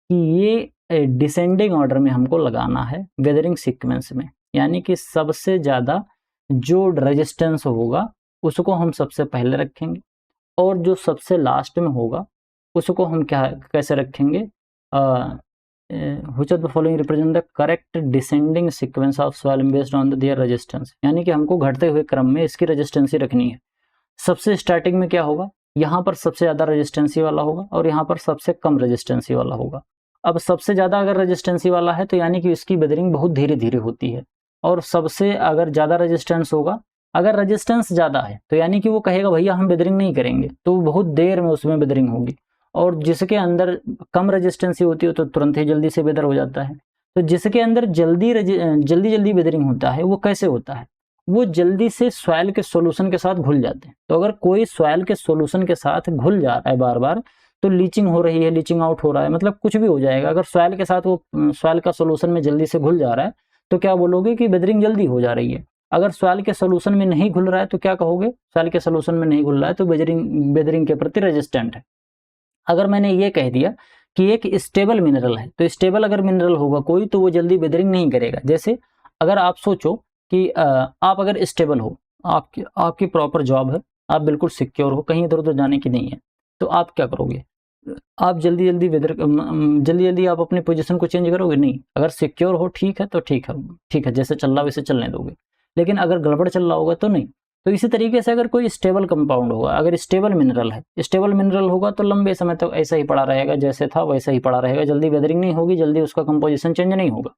कि ये डिसेंडिंग ऑर्डर में हमको लगाना है वेदरिंग सीक्वेंस में, यानी कि सबसे ज़्यादा जो रेजिस्टेंस होगा उसको हम सबसे पहले रखेंगे और जो सबसे लास्ट में होगा उसको हम कैसे रखेंगे? which of the following represent the correct descending sequence of soil based on their resistance, यानी कि हमको घटते हुए क्रम में इसकी रेजिस्टेंसी रखनी है। सबसे स्टार्टिंग में क्या होगा? यहाँ पर सबसे ज़्यादा रेजिस्टेंसी वाला होगा और यहाँ पर सबसे कम रेजिस्टेंसी वाला होगा। अब सबसे ज़्यादा अगर रेजिस्टेंसी वाला है तो यानी कि इसकी वेदरिंग बहुत धीरे धीरे होती है, और सबसे अगर ज़्यादा रेजिस्टेंस होगा, अगर रेजिस्टेंस ज़्यादा है तो यानी कि वो कहेगा भैया हम वेदरिंग नहीं करेंगे, तो बहुत देर में उसमें वेदरिंग होगी। और जिसके अंदर कम रेजिस्टेंसी होती है तो तुरंत ही जल्दी से वेदर हो जाता है। तो जिसके अंदर जल्दी जल्दी वेदरिंग होता है वो कैसे होता है? वो जल्दी से सॉइल के सॉल्यूशन के साथ घुल जाते हैं। तो अगर कोई सॉइल के सॉल्यूशन के साथ घुल जा रहा है बार बार, तो लीचिंग हो रही है, लीचिंग आउट हो रहा है, मतलब कुछ भी हो जाएगा। अगर सॉइल के साथ वो सॉइल का सॉल्यूशन में जल्दी से घुल जा रहा है तो क्या बोलोगे कि वेदरिंग जल्दी हो जा रही है। अगर सॉइल के सॉल्यूशन में नहीं घुल रहा है तो क्या कहोगे? सॉइल के सॉल्यूशन में नहीं घुल रहा है तो वेदरिंग के प्रति रेजिस्टेंट है। अगर मैंने ये कह दिया कि एक स्टेबल मिनरल है, तो स्टेबल अगर मिनरल होगा कोई तो वो जल्दी वेदरिंग नहीं करेगा। जैसे अगर आप सोचो कि आप अगर स्टेबल हो, आपकी प्रॉपर जॉब है, आप बिल्कुल सिक्योर हो, कहीं इधर उधर जाने की नहीं है, तो आप क्या करोगे? आप जल्दी आप अपने पोजीशन को चेंज करोगे? नहीं। अगर सिक्योर हो ठीक है तो ठीक है, जैसे चल रहा वैसे चलने दोगे। लेकिन अगर गड़बड़ चल रहा होगा तो नहीं। तो इसी तरीके से अगर कोई स्टेबल कंपाउंड होगा, अगर स्टेबल मिनरल है, स्टेबल मिनरल होगा तो लंबे समय तक ऐसा ही पड़ा रहेगा, जैसे था वैसा ही पड़ा रहेगा, जल्दी वेदरिंग नहीं होगी, जल्दी उसका कंपोजिशन चेंज नहीं होगा।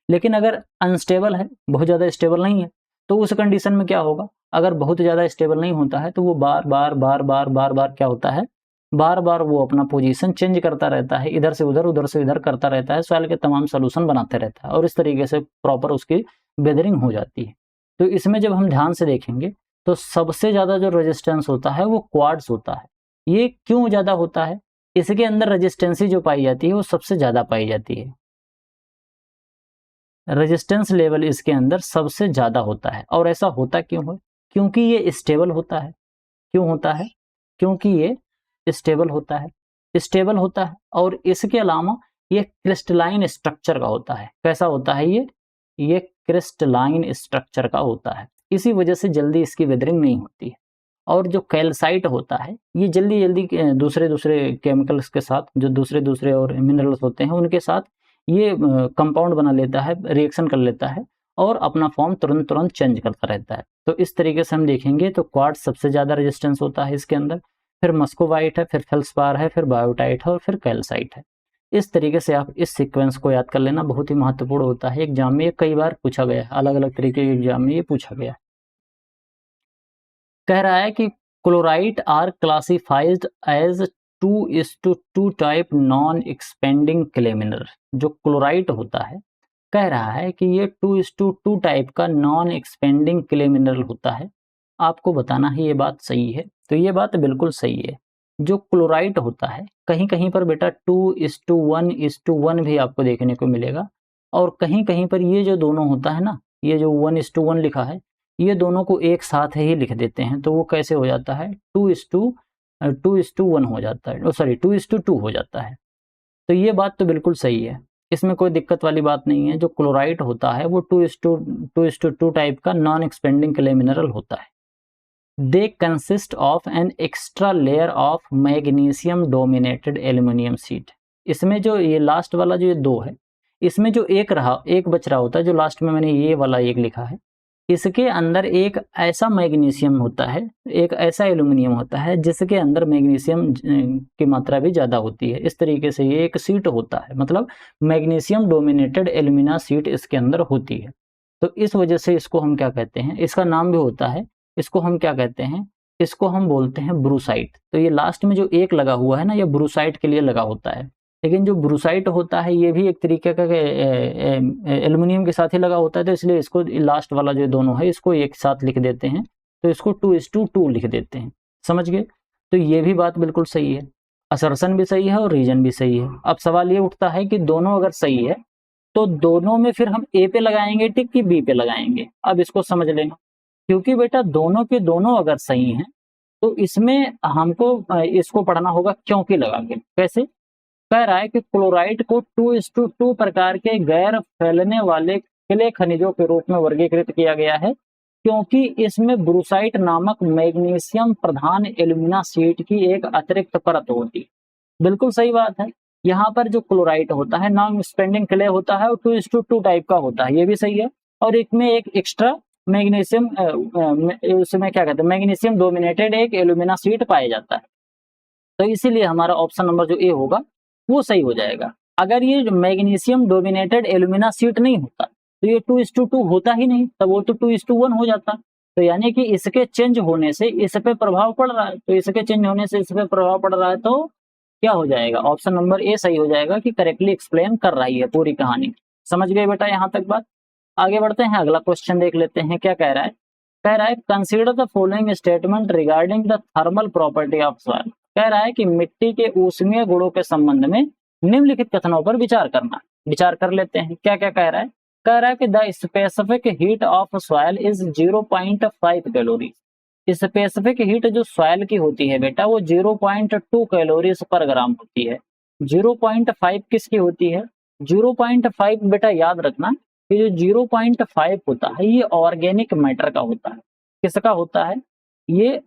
लेकिन अगर अनस्टेबल है, बहुत ज़्यादा स्टेबल नहीं है, तो उस कंडीशन में क्या होगा? अगर बहुत ज़्यादा स्टेबल नहीं होता है तो वो बार बार क्या होता है? बार बार वो अपना पोजीशन चेंज करता रहता है, इधर से उधर से इधर करता रहता है, सॉइल के तमाम सॉल्यूशन बनाते रहता है और इस तरीके से प्रॉपर उसकी वेदरिंग हो जाती है। तो इसमें जब हम ध्यान से देखेंगे तो सबसे ज़्यादा जो रेजिस्टेंस होता है वो क्वार्ट्ज होता है। ये क्यों ज़्यादा होता है? इसके अंदर रेजिस्टेंसी जो पाई जाती है वो सबसे ज़्यादा पाई जाती है। रेजिस्टेंस लेवल इसके अंदर सबसे ज़्यादा होता है। और ऐसा होता क्यों है? क्योंकि ये स्टेबल होता है। क्यों होता है? क्योंकि ये स्टेबल होता है। स्टेबल होता है और इसके अलावा ये क्रिस्टलाइन स्ट्रक्चर का होता है। कैसा होता है ये क्रिस्टलाइन स्ट्रक्चर का होता है। इसी वजह से जल्दी इसकी वेदरिंग नहीं होती है। और जो कैल्साइट होता है ये जल्दी दूसरे केमिकल्स के साथ, जो दूसरे और मिनरल्स होते हैं उनके साथ ये कंपाउंड बना लेता है, रिएक्शन कर लेता है और अपना फॉर्म तुरंत चेंज करता रहता है। तो इस तरीके से हम देखेंगे तो क्वार्ट्ज सबसे ज़्यादा रेजिस्टेंस होता है इसके अंदर, फिर मस्कोवाइट है, फिर फेल्सपार है, फिर बायोटाइट है और फिर कैल्साइट है। इस तरीके से आप इस सीक्वेंस को याद कर लेना, बहुत ही महत्वपूर्ण होता है। एग्जाम में ये कई बार पूछा गया है, अलग अलग तरीके के एग्जाम में ये पूछा गया। कह रहा है कि chloride are classified as 2:2 type non expanding clay mineral, जो क्लोराइट होता है, कह रहा है कि ये 2:2 टाइप का नॉन एक्सपेंडिंग क्ले मिनरल होता है। आपको बताना है ये बात सही है, तो ये बात बिल्कुल सही है। जो क्लोराइट होता है कहीं कहीं पर बेटा 2:1:1 भी आपको देखने को मिलेगा, और कहीं कहीं पर ये जो दोनों होता है ना, ये जो 1:1 लिखा है, ये दोनों को एक साथ ही लिख देते हैं, तो वो कैसे हो जाता है 2:1 हो जाता है, सॉरी 2:2 हो जाता है। तो ये बात तो बिल्कुल सही है, इसमें कोई दिक्कत वाली बात नहीं है। जो क्लोराइट होता है वो 2:2 टाइप का नॉन एक्सपेंडिंग क्ले मिनरल होता है। They consist of an extra layer of magnesium dominated aluminium sheet. इसमें जो ये लास्ट वाला जो ये दो है, इसमें जो एक बच रहा होता है, जो लास्ट में मैंने ये वाला एक लिखा है, इसके अंदर एक ऐसा मैग्नीशियम होता है, एक ऐसा एल्यूमिनियम होता है जिसके अंदर मैग्नीशियम की मात्रा भी ज़्यादा होती है। इस तरीके से ये एक शीट होता है, मतलब मैग्नीशियम डोमिनेटेड एल्यूमिना शीट इसके अंदर होती है। तो इस वजह से इसको हम क्या कहते हैं, इसका नाम भी होता है, इसको हम क्या कहते हैं, इसको हम बोलते हैं ब्रूसाइट। तो ये लास्ट में जो एक लगा हुआ है ना, ये ब्रूसाइट के लिए लगा होता है। लेकिन जो ब्रूसाइट होता है ये भी एक तरीके का एल्युमिनियम के साथ ही लगा होता है, तो इसलिए इसको लास्ट वाला जो दोनों है इसको एक साथ लिख देते हैं, तो इसको 2:2 लिख देते हैं। समझ गए? तो ये भी बात बिल्कुल सही है, असर्शन भी सही है और रीजन भी सही है। अब सवाल ये उठता है कि दोनों अगर सही है तो दोनों में फिर हम ए पे लगाएंगे टिक कि बी पे लगाएंगे। अब इसको समझ लेना, क्योंकि बेटा दोनों के दोनों अगर सही हैं तो इसमें हमको इसको पढ़ना होगा क्योंकि लगा के। कैसे? कह रहा है कि क्लोराइड को 2:2 प्रकार के गैर फैलने वाले क्ले खनिजों के रूप में वर्गीकृत किया गया है, क्योंकि इसमें ब्रूसाइट नामक मैग्नीशियम प्रधान एल्यूमिना शीट की एक अतिरिक्त परत होती है। बिल्कुल सही बात है। यहाँ पर जो क्लोराइट होता है नॉन एक्सपेंडिंग क्ले होता है और 2:2 टाइप का होता है, ये भी सही है। और इसमें एक एक्स्ट्रा मैग्नीशियम उसमें क्या कहते हैं, मैग्नीशियम डोमिनेटेड एक एल्यूमिना शीट पाया जाता है। तो इसीलिए हमारा ऑप्शन नंबर जो ए होगा वो सही हो जाएगा। अगर ये मैग्नीशियम डोमिनेटेड एल्यूमिना शीट नहीं होता तो ये 2:2 होता ही नहीं, तब वो तो 2:1 हो जाता। तो यानी कि इसके चेंज होने से इस पे प्रभाव पड़ रहा है, तो इसके चेंज होने से इस पे प्रभाव पड़ रहा है, तो क्या हो जाएगा, ऑप्शन नंबर ए सही हो जाएगा कि करेक्टली एक्सप्लेन कर रही है पूरी कहानी। समझ गए बेटा यहाँ तक बात? आगे बढ़ते हैं, अगला क्वेश्चन देख लेते हैं क्या कह रहा है। कह रहा है consider the following statement regarding the thermal property of soil. कह रहा है कि मिट्टी के ऊष्मीय गुणों के संबंध में निम्नलिखित कथनों पर विचार करना। विचार कर लेते हैं, क्या क्या कह रहा है। कह रहा है कि the specific heat of soil is 0.5 calorie. Specific heat जो सॉइल की होती है बेटा वो 0.2 कैलोरीज पर ग्राम होती है। 0.5 किसकी होती है? 0.5 बेटा याद रखना कि जो 0.5 होता है ये ऑर्गेनिक मैटर का होता है। किसका होता है? ये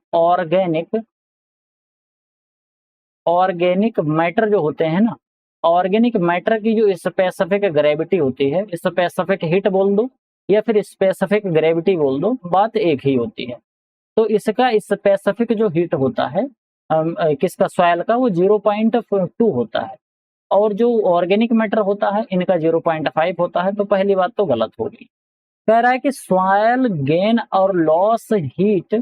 ऑर्गेनिक मैटर जो होते हैं ना, ऑर्गेनिक मैटर की जो स्पेसिफिक ग्रेविटी होती है, स्पेसिफिक हीट बोल दो या फिर स्पेसिफिक ग्रेविटी बोल दो, बात एक ही होती है। तो इसका स्पेसिफिक जो हीट होता है किसका, सॉइल का, वो 0.2 होता है, और जो ऑर्गेनिक मैटर होता है इनका 0.5 होता है। तो पहली बात तो गलत होगी। कह रहा है कि सॉइल गेन और loss heat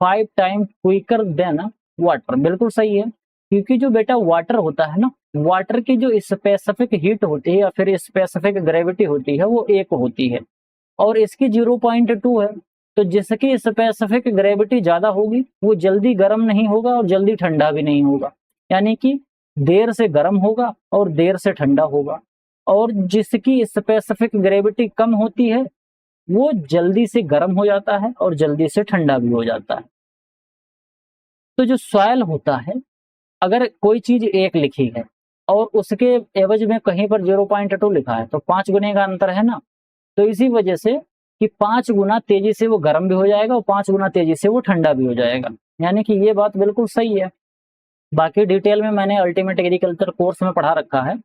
5 time quicker than water. बिल्कुल सही है, क्योंकि जो बेटा वाटर होता है ना, वाटर की जो स्पेसिफिक हीट होती है या फिर स्पेसिफिक ग्रेविटी होती है वो एक होती है, और इसकी 0.2 है। तो जिसकी स्पेसिफिक ग्रेविटी ज्यादा होगी वो जल्दी गर्म नहीं होगा और जल्दी ठंडा भी नहीं होगा, यानी कि देर से गर्म होगा और देर से ठंडा होगा। और जिसकी स्पेसिफिक ग्रेविटी कम होती है वो जल्दी से गर्म हो जाता है और जल्दी से ठंडा भी हो जाता है। तो जो सॉइल होता है, अगर कोई चीज एक लिखी है और उसके एवज में कहीं पर 0.2 लिखा है तो 5 गुने का अंतर है ना, तो इसी वजह से कि 5 गुना तेजी से वो गर्म भी हो जाएगा और 5 गुना तेजी से वो ठंडा भी हो जाएगा, यानी कि ये बात बिल्कुल सही है। बाकी डिटेल में मैंने अल्टीमेट एग्रीकल्चर कोर्स में पढ़ा रखा है,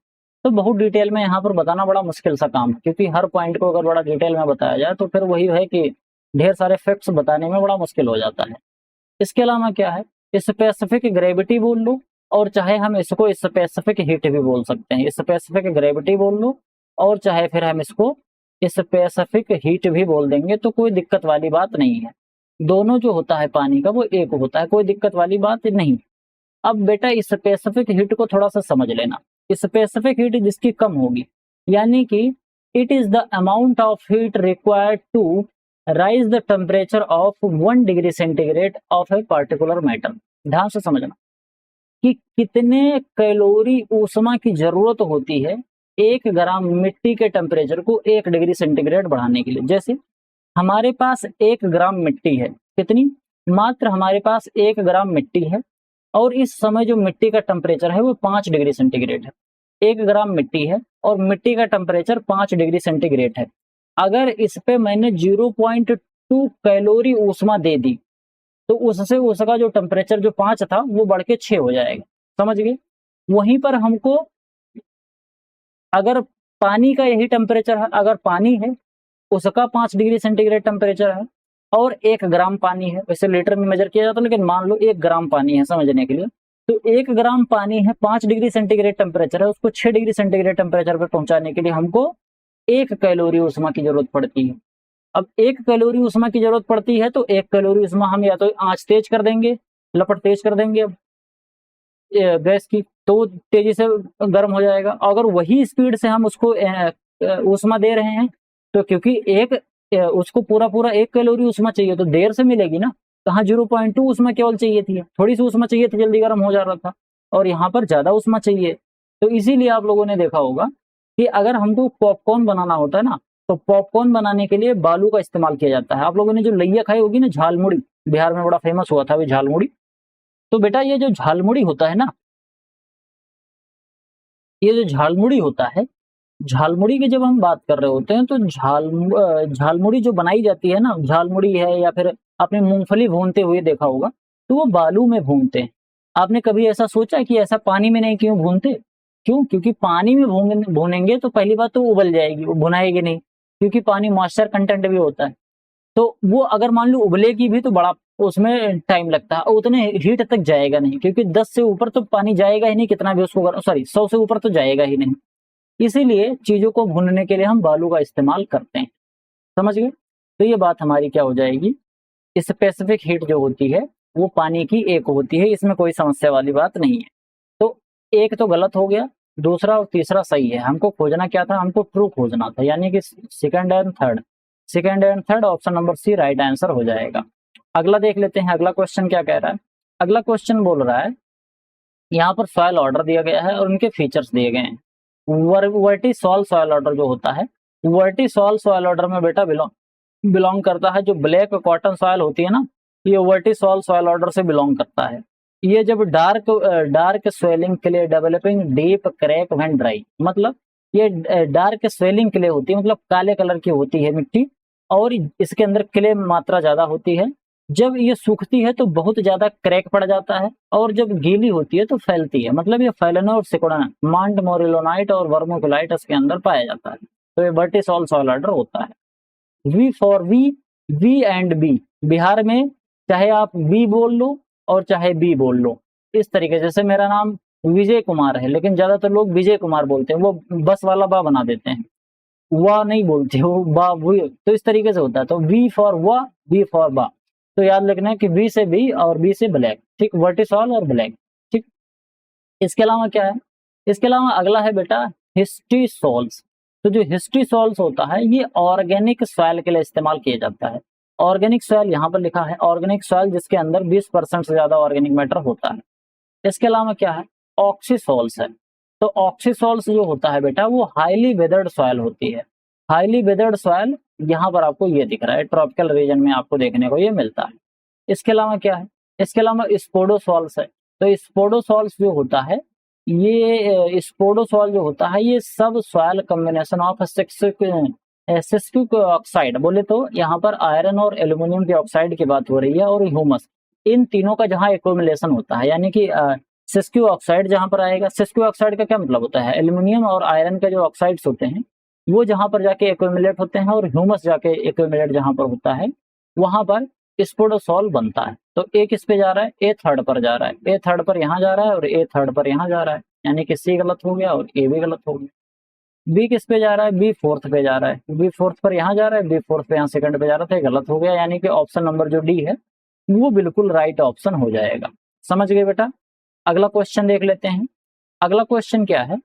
तो बहुत डिटेल में यहाँ पर बताना बड़ा मुश्किल सा काम है, क्योंकि हर पॉइंट को अगर बड़ा डिटेल में बताया जाए तो फिर वही है कि ढेर सारे फैक्ट्स बताने में बड़ा मुश्किल हो जाता है। इसके अलावा क्या है, स्पेसिफिक ग्रेविटी बोल लो, और चाहे हम इसको स्पेसिफिक हीट भी बोल सकते हैं। स्पेसिफिक ग्रेविटी बोल लो और चाहे फिर हम इसको स्पेसिफिक हीट भी बोल देंगे, तो कोई दिक्कत वाली बात नहीं है। दोनों जो होता है पानी का वो एक होता है, कोई दिक्कत वाली बात नहीं। अब बेटा स्पेसिफिक हीट को थोड़ा सा समझ लेना। स्पेसिफिक हीट जिसकी कम होगी, यानी कि it is the amount of heat required to raise the temperature of 1 degree centigrade of a particular matter. ध्यान से समझना कि कितने कैलोरी ऊष्मा की जरूरत होती है 1 ग्राम मिट्टी के टेम्परेचर को 1 डिग्री सेंटीग्रेड बढ़ाने के लिए। जैसे हमारे पास 1 ग्राम मिट्टी है, कितनी, मात्र हमारे पास 1 ग्राम मिट्टी है, और इस समय जो मिट्टी का टेम्परेचर है वो 5 डिग्री सेंटीग्रेड है। 1 ग्राम मिट्टी है और मिट्टी का टेम्परेचर 5 डिग्री सेंटीग्रेड है। अगर इस पे मैंने 0.2 कैलोरी ऊष्मा दे दी तो उससे उसका जो टेम्परेचर जो 5 था वो बढ़ के 6 हो जाएगा। समझ गए? वहीं पर हमको अगर पानी का यही टेम्परेचर है, अगर पानी है उसका 5 डिग्री सेंटीग्रेड टेम्परेचर है और 1 ग्राम पानी है, वैसे लीटर में मेजर किया जाता है लेकिन मान लो 1 ग्राम पानी है समझने के लिए, तो 1 ग्राम पानी है, 5 डिग्री सेंटीग्रेड टेम्परेचर है, उसको 6 डिग्री सेंटीग्रेड टेम्परेचर पर पहुंचाने के लिए हमको 1 कैलोरी ऊष्मा की जरूरत पड़ती है। अब 1 कैलोरी ऊष्मा की जरूरत पड़ती है तो 1 कैलोरी ऊष्मा हम या तो आंच तेज कर देंगे, लपट तेज कर देंगे अब गैस की, तो तेजी से गर्म हो जाएगा। अगर वही स्पीड से हम उसको ऊष्मा दे रहे हैं तो क्योंकि उसको पूरा 1 कैलोरी ऊष्मा चाहिए तो देर से मिलेगी ना, कहाँ 0.2 ऊष्मा केवल चाहिए थी, थोड़ी सी ऊष्मा चाहिए थी, जल्दी गर्म हो जा रहा था, और यहाँ पर ज्यादा ऊष्मा चाहिए। तो इसीलिए आप लोगों ने देखा होगा कि अगर हमको पॉपकॉर्न बनाना होता है ना, तो पॉपकॉर्न बनाने के लिए बालू का इस्तेमाल किया जाता है। आप लोगों ने जो लैया खाई होगी ना, झालमुड़ी, बिहार में बड़ा फेमस हुआ था वो झालमुड़ी। तो बेटा ये जो झालमुड़ी होता है ना, ये जो झालमुड़ी होता है, झालमुड़ी की जब हम बात कर रहे होते हैं तो झालमुड़ी जो बनाई जाती है ना, झालमुड़ी है या फिर आपने मूंगफली भूनते हुए देखा होगा, तो वो बालू में भूनते हैं। आपने कभी ऐसा सोचा कि ऐसा पानी में नहीं क्यों भूनते? क्यों? क्योंकि पानी में भूनेंगे तो पहली बात तो उबल जाएगी, वो भुनाएगी नहीं, क्योंकि पानी मॉइस्चर कंटेंट भी होता है। तो वो अगर मान लो उबलेगी भी तो बड़ा उसमें टाइम लगता है, उतने हीट तक जाएगा नहीं, क्योंकि 10 से ऊपर तो पानी जाएगा ही नहीं, कितना भी उसको, सॉरी 100 से ऊपर तो जाएगा ही नहीं। इसीलिए चीजों को भूनने के लिए हम बालू का इस्तेमाल करते हैं। समझ गए? तो ये बात हमारी क्या हो जाएगी, स्पेसिफिक हीट जो होती है वो पानी की 1 होती है, इसमें कोई समस्या वाली बात नहीं है। तो 1 तो गलत हो गया, दूसरा और तीसरा सही है। हमको खोजना क्या था, हमको ट्रू खोजना था, यानी कि second and third option number C right answer हो जाएगा। अगला देख लेते हैं, अगला क्वेश्चन क्या कह रहा है। अगला क्वेश्चन बोल रहा है, यहाँ पर सॉइल ऑर्डर दिया गया है और उनके फीचर्स दिए गए हैं। वर्टिसॉल सॉइल ऑर्डर जो होता है, वर्टिसॉल सॉइल ऑर्डर में बेटा बिलोंग करता है जो ब्लैक कॉटन सॉइल होती है ना, ये वर्टिसॉल सॉइल ऑर्डर से बिलोंग करता है। ये जब dark swelling clay developing deep crack when dry, मतलब ये डार्क स्वेलिंग क्ले होती है, मतलब काले कलर की होती है मिट्टी, और इसके अंदर क्ले मात्रा ज्यादा होती है। जब ये सूखती है तो बहुत ज्यादा क्रैक पड़ जाता है, और जब गीली होती है तो फैलती है, मतलब ये फैलना और सिकुड़ना मांट मोरिलोनाइट और वर्मोकुलाइट इसके अंदर पाया जाता है। तो ये वर्टिसॉल सॉइल ऑर्डर होता है। V for V and B, Bihar में चाहे आप वी बोल लो और चाहे बी बोल लो, इस तरीके, जैसे मेरा नाम विजय कुमार है लेकिन ज्यादातर लोग विजय कुमार बोलते हैं, वो बस वाला बा बना देते हैं, वाह नहीं बोलते वो बा, वो तो इस तरीके से होता है। तो वी फॉर वाह, बी फॉर बा, तो याद रखना है कि बी से बी और बी से ब्लैक, ठीक, वर्टिसॉल और ब्लैक, ठीक। इसके अलावा क्या है, इसके अलावा अगला है बेटा हिस्टीसॉल्स। तो जो हिस्टीसॉल्स होता है ये ऑर्गेनिक सॉइल के लिए इस्तेमाल किया जाता है। ऑर्गेनिक सॉइल यहाँ पर लिखा है, ऑर्गेनिक सॉइल जिसके अंदर 20% से ज्यादा ऑर्गेनिक मैटर होता है। इसके अलावा क्या है, ऑक्सीसॉल्स है। तो ऑक्सीसॉल्स जो होता है बेटा वो हाईली वेदर्ड सॉइल होती है। हाईली वेदर्ड सॉइल यहाँ पर आपको ये दिख रहा है, ट्रॉपिकल रीजन में आपको देखने को ये मिलता है। इसके अलावा क्या है, इसके अलावा स्पोडोसॉल्स है। तो स्पोडोसॉल्स जो होता है, ये स्पोडोसॉल जो होता है ये सब सॉइल कॉम्बिनेशन ऑफ सिस्किक ऑक्साइड, बोले तो यहाँ पर आयरन और एल्यूमिनियम के ऑक्साइड की बात हो रही है, और ह्यूमस, इन तीनों का जहाँ एक्यूमुलेशन होता है, यानी कि सिस्क्यू ऑक्साइड जहाँ पर आएगा। सिस्क्यू ऑक्साइड का क्या मतलब होता है, एल्यूमिनियम और आयरन के जो ऑक्साइड्स होते हैं वो जहाँ पर जाके एक्यूमुलेट होते हैं, और ह्यूमस जाके एक्यूमुलेट जहाँ पर होता है वहां पर स्पोडोसॉल बनता है। तो ए किस पे जा रहा है, ए थर्ड पर जा रहा है, ए थर्ड पर यहाँ जा रहा है और ए थर्ड पर यहाँ जा रहा है, यानी कि सी गलत हो गया और ए भी गलत हो गया। बी किस पे जा रहा है, बी फोर्थ पे जा रहा है, बी फोर्थ पर यहाँ जा रहा है, बी फोर्थ पे यहाँ सेकंड पे जा रहा था, गलत हो गया, यानी कि ऑप्शन नंबर जो डी है वो बिल्कुल राइट ऑप्शन हो जाएगा। समझ गए बेटा? अगला क्वेश्चन देख लेते हैं। अगला क्वेश्चन क्या है?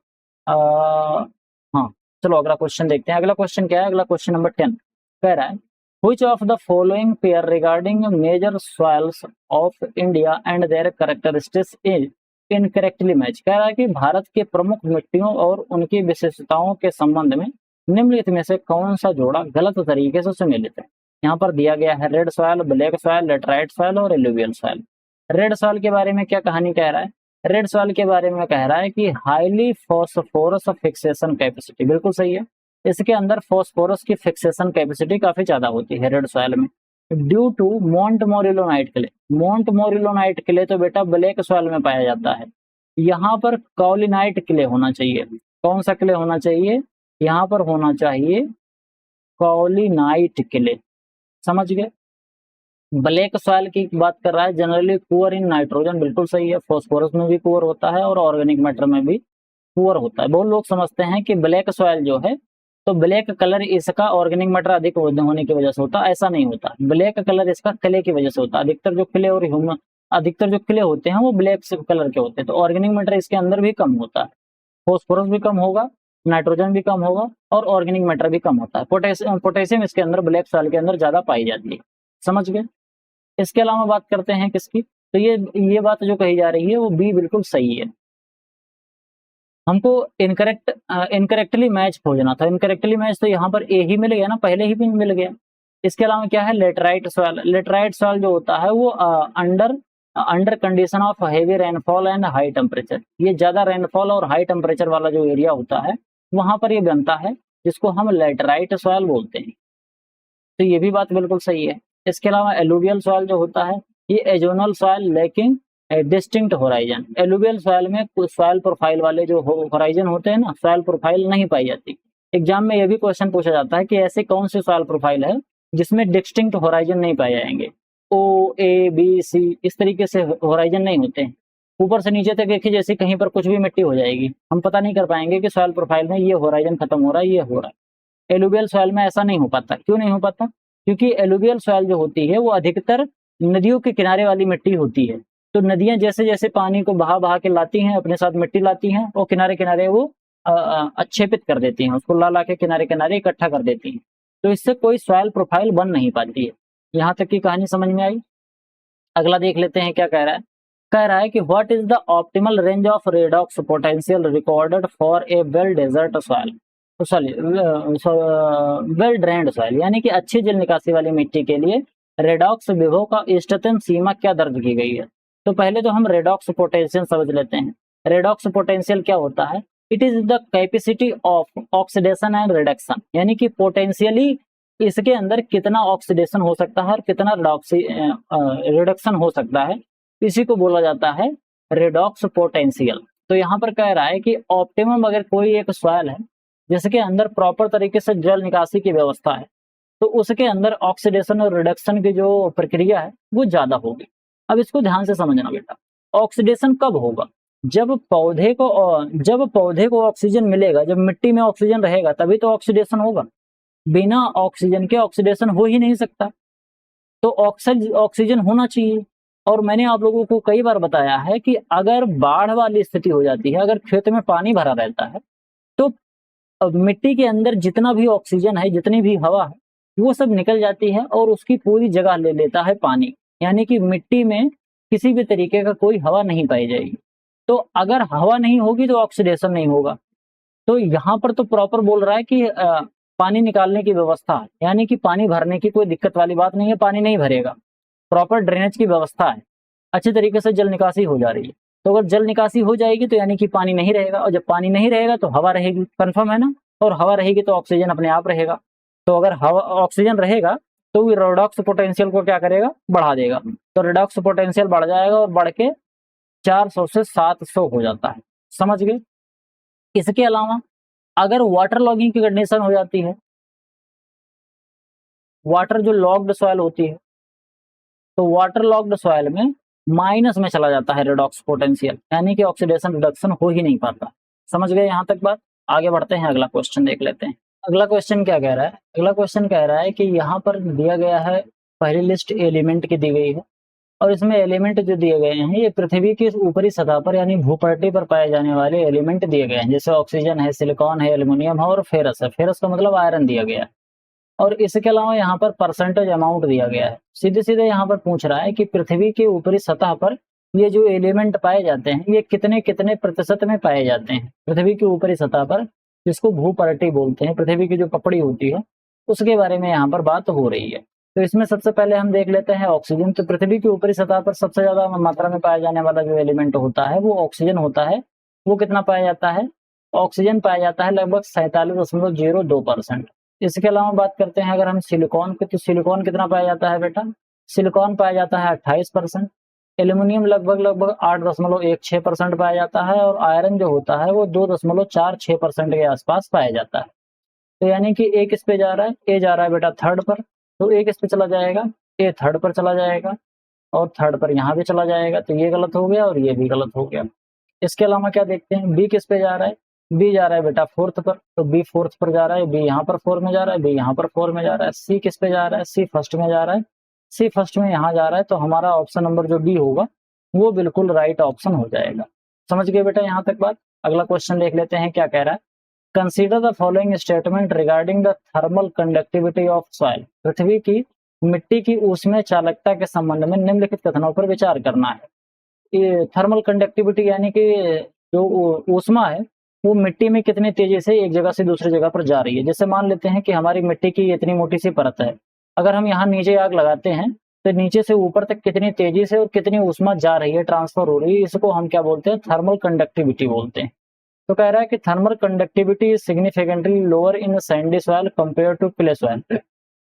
हाँ चलो अगला क्वेश्चन देखते हैं। अगला क्वेश्चन क्या है? अगला क्वेश्चन नंबर 10 कह रहा है which of the following pair regarding major soils of India and their characteristics is incorrectly match। कह रहा है कि भारत के प्रमुख मिट्टियों और उनकी विशेषताओं के संबंध में निम्नलिखित में से कौन सा जोड़ा गलत तरीके से सुमेलित है। यहाँ पर दिया गया है red soil, black soil, laterite soil और एलुवियल सॉइल। रेड सॉइल के बारे में क्या कहानी कह रहा है? रेड सॉइल के बारे में कह रहा है कि हाईली फॉस्फोरस फिक्सेशन कैपेसिटी, बिल्कुल सही है। इसके अंदर फॉस्फोरस की फिक्सेशन कैपेसिटी काफी ज्यादा होती है रेड सॉइल में। Due to montmorillonite clay. Montmorillonite clay तो बेटा ब्लैक सॉइल में पाया जाता है। यहाँ पर कॉलिनाइट क्ले होना चाहिए। कौन सा क्ले होना चाहिए? यहाँ पर होना चाहिए कॉलिनाइट क्ले। समझ गए? ब्लैक सॉइल की बात कर रहा है, जनरली पुअर इन नाइट्रोजन, बिल्कुल सही है। फॉस्फोरस में भी पुअर होता है और ऑर्गेनिक मैटर में भी पुअर होता है। बहुत लोग समझते हैं कि ब्लैक सॉइल जो है तो ब्लैक कलर इसका ऑर्गेनिक मैटर अधिक होने की वजह से होता है। ऐसा नहीं होता, ब्लैक कलर इसका क्ले की वजह से होता है। अधिकतर जो क्ले होते हैं वो ब्लैक कलर के होते हैं। तो ऑर्गेनिक मैटर इसके अंदर भी कम होता है, फॉस्फोरस भी कम होगा, नाइट्रोजन भी कम होगा और ऑर्गेनिक मैटर भी कम होता है। पोटेशियम इसके अंदर ब्लैक सॉइल के अंदर ज्यादा पाई जाती है। समझ गए? इसके अलावा बात करते हैं किसकी? तो ये बात जो कही जा रही है वो बी बिल्कुल सही है। हमको इनकरेक्टली मैच खोजना था। इनकरेक्टली मैच तो यहाँ पर ए ही मिल गया ना, पहले ही भी मिल गया। इसके अलावा क्या है? Laterite soil. लेटराइट सॉइल जो होता है वो under condition of heavy rainfall and high temperature. ये ज्यादा रेनफॉल और हाई टेम्परेचर वाला जो एरिया होता है वहां पर ये बनता है, जिसको हम लेटराइट सॉइल बोलते हैं। तो ये भी बात बिल्कुल सही है। इसके अलावा एलुवियल सॉइल जो होता है ये एजोनल सॉइल लेकिन डिस्टिंक्ट होराइजन। एलुवियल सॉइल में सॉइल प्रोफाइल वाले जो होराइजन होते हैं ना, सॉइल प्रोफाइल नहीं पाई जाती। एग्जाम में यह भी क्वेश्चन पूछा जाता है कि ऐसे कौन से सॉइल प्रोफाइल है जिसमें डिस्टिंक्ट होराइजन नहीं पाए जाएंगे। ओ, ए, बी, सी इस तरीके से होराइजन नहीं होते हैं। ऊपर से नीचे तक एक ही जैसी कहीं पर कुछ भी मिट्टी हो जाएगी, हम पता नहीं कर पाएंगे कि सॉइल प्रोफाइल में ये होराइजन खत्म हो रहा है, ये हो रहा है। एलुवियल सॉइल में ऐसा नहीं हो पाता। क्यों नहीं हो पाता? क्योंकि एलुवियल सॉइल जो होती है वो अधिकतर नदियों के किनारे वाली मिट्टी होती है। तो नदियां जैसे जैसे पानी को बहा बहा के लाती हैं, अपने साथ मिट्टी लाती हैं और किनारे किनारे वो अच्छेपित कर देती हैं, उसको ला ला के किनारे किनारे इकट्ठा कर देती हैं। तो इससे कोई सॉइल प्रोफाइल बन नहीं पाती है। यहाँ तक की कहानी समझ में आई? अगला देख लेते हैं क्या कह रहा है। कह रहा है कि what is the optimal range of redox potential recorded for a well desert soil, well drained soil, यानी कि अच्छी जल निकासी वाली मिट्टी के लिए रेडॉक्स विभव का इष्टतम सीमा क्या दर्ज की गई है। तो पहले तो हम रेडॉक्स पोटेंशियल समझ लेते हैं। रेडॉक्स पोटेंशियल क्या होता है? It is the capacity of oxidation and reduction, यानी कि पोटेंशियली इसके अंदर कितना ऑक्सीडेशन हो सकता है और कितना रिडक्शन हो सकता है, इसी को बोला जाता है रेडॉक्स पोटेंशियल। तो यहाँ पर कह रहा है कि ऑप्टिमम अगर कोई एक सॉइल है जिसके अंदर प्रॉपर तरीके से जल निकासी की व्यवस्था है तो उसके अंदर ऑक्सीडेशन और रिडक्शन की जो प्रक्रिया है वो ज्यादा होगी। अब इसको ध्यान से समझना बेटा। ऑक्सीडेशन कब होगा? जब पौधे को ऑक्सीजन मिलेगा, जब मिट्टी में ऑक्सीजन रहेगा तभी तो ऑक्सीडेशन होगा। बिना ऑक्सीजन के ऑक्सीडेशन हो ही नहीं सकता। तो ऑक्सीजन होना चाहिए। और मैंने आप लोगों को कई बार बताया है कि अगर बाढ़ वाली स्थिति हो जाती है, अगर खेत में पानी भरा रहता है तो मिट्टी के अंदर जितना भी ऑक्सीजन है, जितनी भी हवा है, वो सब निकल जाती है और उसकी पूरी जगह ले लेता है पानी, यानी कि मिट्टी में किसी भी तरीके का कोई हवा नहीं पाई जाएगी। तो अगर हवा नहीं होगी तो ऑक्सीडेशन नहीं होगा। तो यहाँ पर तो प्रॉपर बोल रहा है कि पानी निकालने की व्यवस्था है, यानी कि पानी भरने की कोई दिक्कत वाली बात नहीं है, पानी नहीं भरेगा, प्रॉपर ड्रेनेज की व्यवस्था है, अच्छी तरीके से जल निकासी हो जा रही है। तो अगर जल निकासी हो जाएगी तो यानी कि पानी नहीं रहेगा, और जब पानी नहीं रहेगा तो हवा रहेगी, कंफर्म है ना। और हवा रहेगी तो ऑक्सीजन अपने आप रहेगा। तो अगर हवा ऑक्सीजन रहेगा तो रेडॉक्स पोटेंशियल को क्या करेगा? बढ़ा देगा। तो रेडॉक्स पोटेंशियल बढ़ जाएगा और बढ़ के 400 से 700 हो जाता है। समझ गए? इसके अलावा अगर वाटर लॉगिंग की कंडीशन हो जाती है, वाटर जो लॉग्ड सॉइल होती है, तो वाटर लॉग्ड सॉइल में माइनस में चला जाता है रेडॉक्स पोटेंशियल, यानी कि ऑक्सीडेशन रिडक्शन हो ही नहीं पाता। समझ गए यहाँ तक बात? आगे बढ़ते हैं, अगला क्वेश्चन देख लेते हैं। अगला क्वेश्चन क्या कह रहा है? अगला क्वेश्चन कह रहा है कि यहाँ पर दिया गया है, पहली लिस्ट एलिमेंट की दी गई है और इसमें एलिमेंट जो दिए गए हैं ये पृथ्वी की ऊपरी सतह पर यानी भूपटल पर पाए जाने वाले एलिमेंट दिए गए हैं, जैसे ऑक्सीजन है, सिलिकॉन है, एल्युमिनियम है और फेरस है। फेरस का मतलब आयरन दिया गया है। और इसके अलावा यहाँ पर परसेंटेज अमाउंट दिया गया है। सीधे सीधे यहाँ पर पूछ रहा है कि पृथ्वी की ऊपरी सतह पर ये जो एलिमेंट पाए जाते हैं ये कितने कितने प्रतिशत में पाए जाते हैं पृथ्वी की ऊपरी सतह पर, जिसको भूपटल बोलते हैं, पृथ्वी की जो पपड़ी होती है उसके बारे में यहाँ पर बात हो रही है। तो इसमें सबसे पहले हम देख लेते हैं ऑक्सीजन। तो पृथ्वी की ऊपरी सतह पर सबसे ज्यादा मात्रा में पाया जाने वाला जो एलिमेंट होता है वो ऑक्सीजन होता है। वो कितना पाया जाता है? ऑक्सीजन पाया जाता है लगभग 47.02%। इसके अलावा बात करते हैं अगर हम सिलिकॉन की, तो सिलिकॉन कितना पाया जाता है बेटा? सिलिकॉन पाया जाता है 28%। एल्यूमिनियम लगभग 8.16% पाया जाता है और आयरन जो होता है वो 2.46% के आसपास पाया जाता है। तो यानी कि ए किस पे जा रहा है? ए जा रहा है बेटा थर्ड पर, तो ए किस पे चला जाएगा? ए थर्ड पर चला जाएगा और थर्ड पर यहाँ भी चला जाएगा, तो ये गलत हो गया और ये भी गलत हो गया। इसके अलावा क्या देखते हैं, बी किस पे जा रहा है? बी जा रहा है बेटा फोर्थ पर, तो बी फोर्थ पर जा रहा है, बी यहाँ पर 4 में जा रहा है, बी यहाँ पर 4 में जा रहा है। सी किस पे जा रहा है? सी फर्स्ट में जा रहा है, सी फर्स्ट में यहाँ जा रहा है, तो हमारा ऑप्शन नंबर जो बी होगा वो बिल्कुल राइट ऑप्शन हो जाएगा। समझ गए बेटा यहाँ तक बात? अगला क्वेश्चन देख लेते हैं क्या कह रहा है। Consider the following statement regarding the thermal conductivity of soil. पृथ्वी की मिट्टी की ऊष्मीय चालकता के संबंध में निम्नलिखित कथनों पर विचार करना है। ये थर्मल कंडक्टिविटी यानी कि जो ऊष्मा है वो मिट्टी में कितनी तेजी से एक जगह से दूसरी जगह पर जा रही है। जैसे मान लेते हैं कि हमारी मिट्टी की इतनी मोटी सी परत है, अगर हम यहाँ नीचे आग लगाते हैं तो नीचे से ऊपर तक कितनी तेजी से और कितनी ऊष्मा जा रही है, ट्रांसफर हो रही है, इसको हम क्या बोलते हैं? थर्मल कंडक्टिविटी बोलते हैं। तो कह रहा है कि thermal conductivity significantly lower in sandy soil compare to clay soil.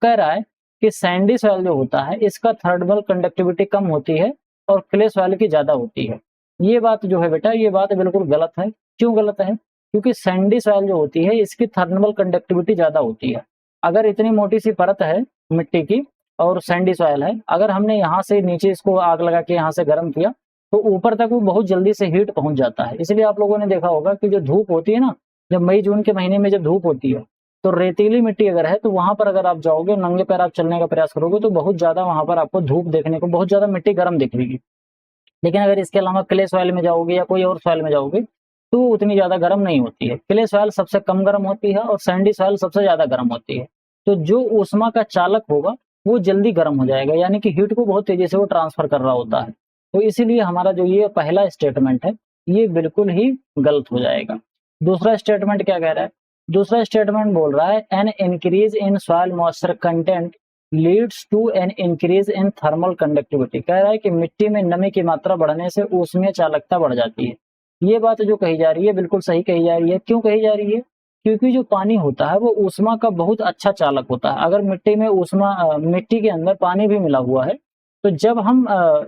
कह रहा है कि सैंडी सॉइल जो होता है इसका थर्मल कंडक्टिविटी कम होती है और क्ले सॉइल की ज्यादा होती है। ये बात जो है बेटा ये बात बिल्कुल गलत है। क्यों गलत है? क्योंकि सैंडी सॉइल जो होती है इसकी थर्मल कंडक्टिविटी ज्यादा होती है। अगर इतनी मोटी सी परत है मिट्टी की और सैंडी सॉइल है, अगर हमने यहाँ से नीचे इसको आग लगा के यहाँ से गर्म किया तो ऊपर तक वो बहुत जल्दी से हीट पहुंच जाता है। इसलिए आप लोगों ने देखा होगा कि जो धूप होती है ना, जब मई जून के महीने में जब धूप होती है तो रेतीली मिट्टी अगर है तो वहां पर अगर आप जाओगे, नंगे पैर आप चलने का प्रयास करोगे तो बहुत ज्यादा वहां पर आपको धूप देखने को, बहुत ज्यादा मिट्टी गर्म दिखेगी। लेकिन अगर इसके अलावा क्ले सॉइल में जाओगे या कोई और सॉइल में जाओगे तो उतनी ज्यादा गर्म नहीं होती है। क्ले सॉइल सबसे कम गर्म होती है और सैंडी सॉइल सबसे ज्यादा गर्म होती है। तो जो ऊष्मा का चालक होगा वो जल्दी गर्म हो जाएगा, यानी कि हीट को बहुत तेजी से वो ट्रांसफर कर रहा होता है। तो इसीलिए हमारा जो ये पहला स्टेटमेंट है ये बिल्कुल ही गलत हो जाएगा। दूसरा स्टेटमेंट क्या कह रहा है? दूसरा स्टेटमेंट बोल रहा है an increase in soil moisture content leads to an increase in thermal conductivity. कह रहा है कि मिट्टी में नमी की मात्रा बढ़ने से ऊष्मीय चालकता बढ़ जाती है। ये बात जो कही जा रही है बिल्कुल सही कही जा रही है। क्यों कही जा रही है? क्योंकि जो पानी होता है वो ऊष्मा का बहुत अच्छा चालक होता है। अगर मिट्टी में मिट्टी के अंदर पानी भी मिला हुआ है तो जब हम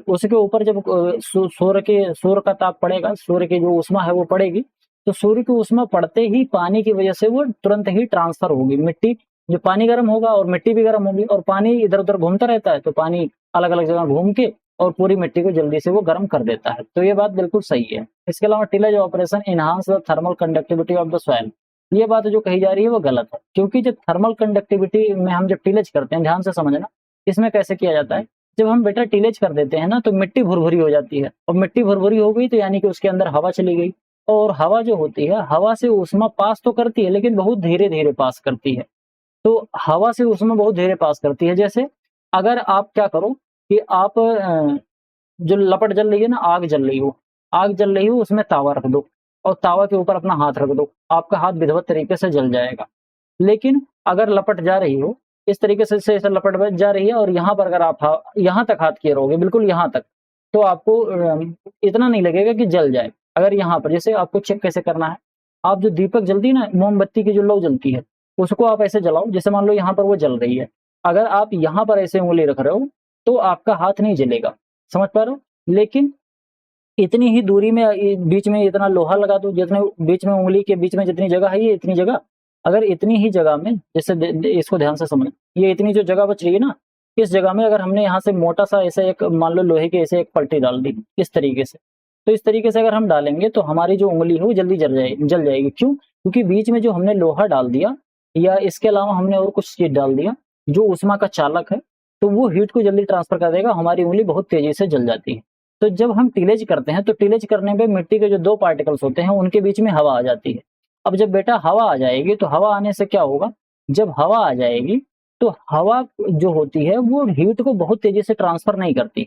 उसके ऊपर जब सूर्य का ताप पड़ेगा, सूर्य की जो ऊष्मा है वो पड़ेगी, तो सूर्य की ऊष्मा पड़ते ही पानी की वजह से वो तुरंत ही ट्रांसफर होगी। मिट्टी जो पानी गर्म होगा और मिट्टी भी गर्म होगी और पानी इधर उधर घूमता रहता है, तो पानी अलग अलग जगह घूम के और पूरी मिट्टी को जल्दी से वो गर्म कर देता है। तो ये बात बिल्कुल सही है। इसके अलावा tillage operation enhance the thermal conductivity of the soil. ये बात जो कही जा रही है वो गलत है, क्योंकि जब थर्मल कंडक्टिविटी में हम जब टिलेज करते हैं, ध्यान से समझना, इसमें कैसे किया जाता है, जब हम बेटा टिलेज कर देते हैं ना तो मिट्टी भुरभुरी हो जाती है, और मिट्टी भुरभुरी हो गई तो यानी कि उसके अंदर हवा चली गई, और हवा जो होती है हवा से ऊष्मा पास तो करती है लेकिन बहुत धीरे धीरे पास करती है। तो हवा से ऊष्मा बहुत धीरे पास करती है। जैसे अगर आप क्या करो कि आप जो लपट जल रही है ना, आग जल रही हो उसमें तावा रख दो और तावा के ऊपर अपना हाथ रख दो, आपका हाथ विधिवत तरीके से जल जाएगा। लेकिन अगर लपट जा रही हो इस तरीके से ऐसे लपट जा रही है और यहाँ पर अगर आप यहाँ तक हाथ किए रहोगे, बिल्कुल यहाँ तक, तो आपको इतना नहीं लगेगा कि जल जाए। अगर यहाँ पर जैसे आपको चेक कैसे करना है, आप जो दीपक जलती है ना, मोमबत्ती की जो लौ जलती है, उसको आप ऐसे जलाओ, जैसे मान लो यहाँ पर वो जल रही है, अगर आप यहाँ पर ऐसे उंगली रख रहे हो तो आपका हाथ नहीं जलेगा। समझ पा रहे हो? लेकिन इतनी ही दूरी में बीच में इतना लोहा लगा दो, जितने बीच में उंगली के बीच में जितनी जगह है ये इतनी जगह, अगर इतनी ही जगह में, जैसे इसको ध्यान से समझ, ये इतनी जो जगह बच रही है ना, इस जगह में अगर हमने यहाँ से मोटा सा ऐसे एक मान लो लोहे के ऐसे एक पट्टी डाल दी इस तरीके से, तो इस तरीके से अगर हम डालेंगे तो हमारी जो उंगली है वो जल्दी जल जाएगी। क्यों? क्योंकि बीच में जो हमने लोहा डाल दिया या इसके अलावा हमने और कुछ चीज डाल दिया जो ऊष्मा का चालक है, तो वो हीट को जल्दी ट्रांसफर कर देगा, हमारी उंगली बहुत तेजी से जल जाती है। तो जब हम टिलेज करते हैं तो टिलेज करने पे मिट्टी के जो 2 पार्टिकल्स होते हैं उनके बीच में हवा आ जाती है। अब जब बेटा हवा आ जाएगी तो हवा आने से क्या होगा, जब हवा आ जाएगी तो हवा जो होती है वो हीट को बहुत तेजी से ट्रांसफर नहीं करती है।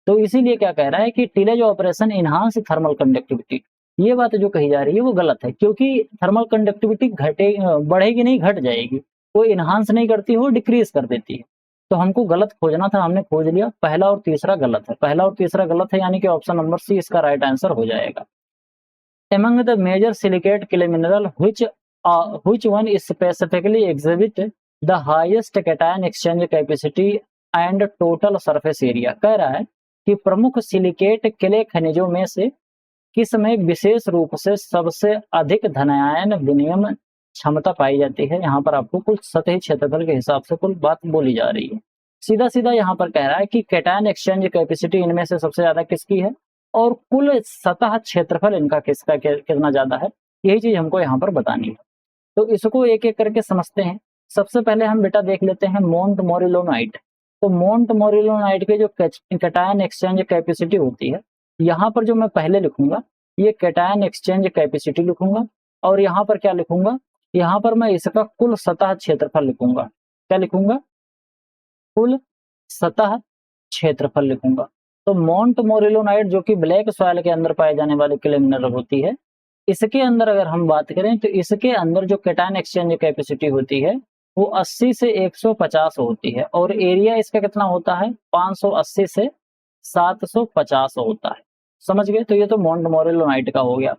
तो इसीलिए क्या कह रहा है कि tillage operation enhance thermal conductivity. ये बात जो कही जा रही है वो गलत है, क्योंकि थर्मल कंडक्टिविटी बढ़ेगी नहीं, घट जाएगी। वो एनहांस नहीं करती, वो डिक्रीज कर देती है। तो हमको गलत खोजना था, हमने खोज लिया, पहला और तीसरा गलत है। पहला और तीसरा गलत है, यानी कि ऑप्शन नंबर सी इसका राइट आंसर हो जाएगा। Among the major silicate clay mineral, which one is specifically exhibit the highest cation exchange capacity and total surface area? कह रहा है कि प्रमुख सिलिकेट क्ले खनिजों में से किस में विशेष रूप से सबसे अधिक धनायन विनिमय क्षमता पाई जाती है। यहाँ पर आपको कुल सतही क्षेत्रफल के हिसाब से कुल बात बोली जा रही है। सीधा सीधा यहाँ पर कह रहा है कि कैटायन एक्सचेंज कैपेसिटी इनमें से सबसे ज्यादा किसकी है और कुल सतह क्षेत्रफल इनका किसका कितना ज्यादा है, यही चीज हमको यहाँ पर बतानी है। तो इसको एक एक करके समझते हैं। सबसे पहले हम बेटा देख लेते हैं मोंट मोरिलोनाइट। तो मोंट मोरिलोनाइट के जो कैटायन एक्सचेंज कैपेसिटी होती है, यहाँ पर जो मैं पहले लिखूंगा ये कैटायन एक्सचेंज कैपेसिटी लिखूंगा, और यहाँ पर क्या लिखूंगा, यहाँ पर मैं इसका कुल सतह क्षेत्रफल लिखूंगा। क्या लिखूंगा, कुल सतह क्षेत्रफल लिखूंगा। तो मोंट मोरिलोनाइट जो कि ब्लैक सॉइल के अंदर पाए जाने वाली क्ले मिनरल होती है, इसके अंदर अगर हम बात करें तो इसके अंदर जो कैटायन एक्सचेंज कैपेसिटी होती है वो 80 से 150 होती है, और एरिया इसका कितना होता है, 580 से 750 होता है। समझ गए, तो ये तो मोंट मोरिलोनाइट का हो गया।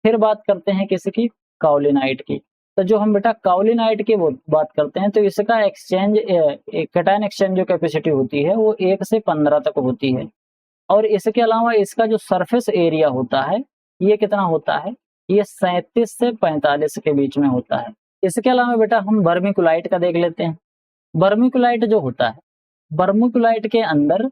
फिर बात करते हैं किसकी, काओलिनाइट की। तो जो हम बेटा काओलिनाइट की वो बात करते हैं तो इसका एक्सचेंज कैटायन एक्सचेंज जो कैपेसिटी होती है वो 1 से 15 तक होती है, और इसके अलावा इसका जो सरफेस एरिया होता है ये कितना होता है, ये 37 से 45 के बीच में होता है। इसके अलावा बेटा हम वर्मिकुलाइट का देख लेते हैं। वर्मिकुलाइट जो होता है, वर्मिकुलाइट के अंदर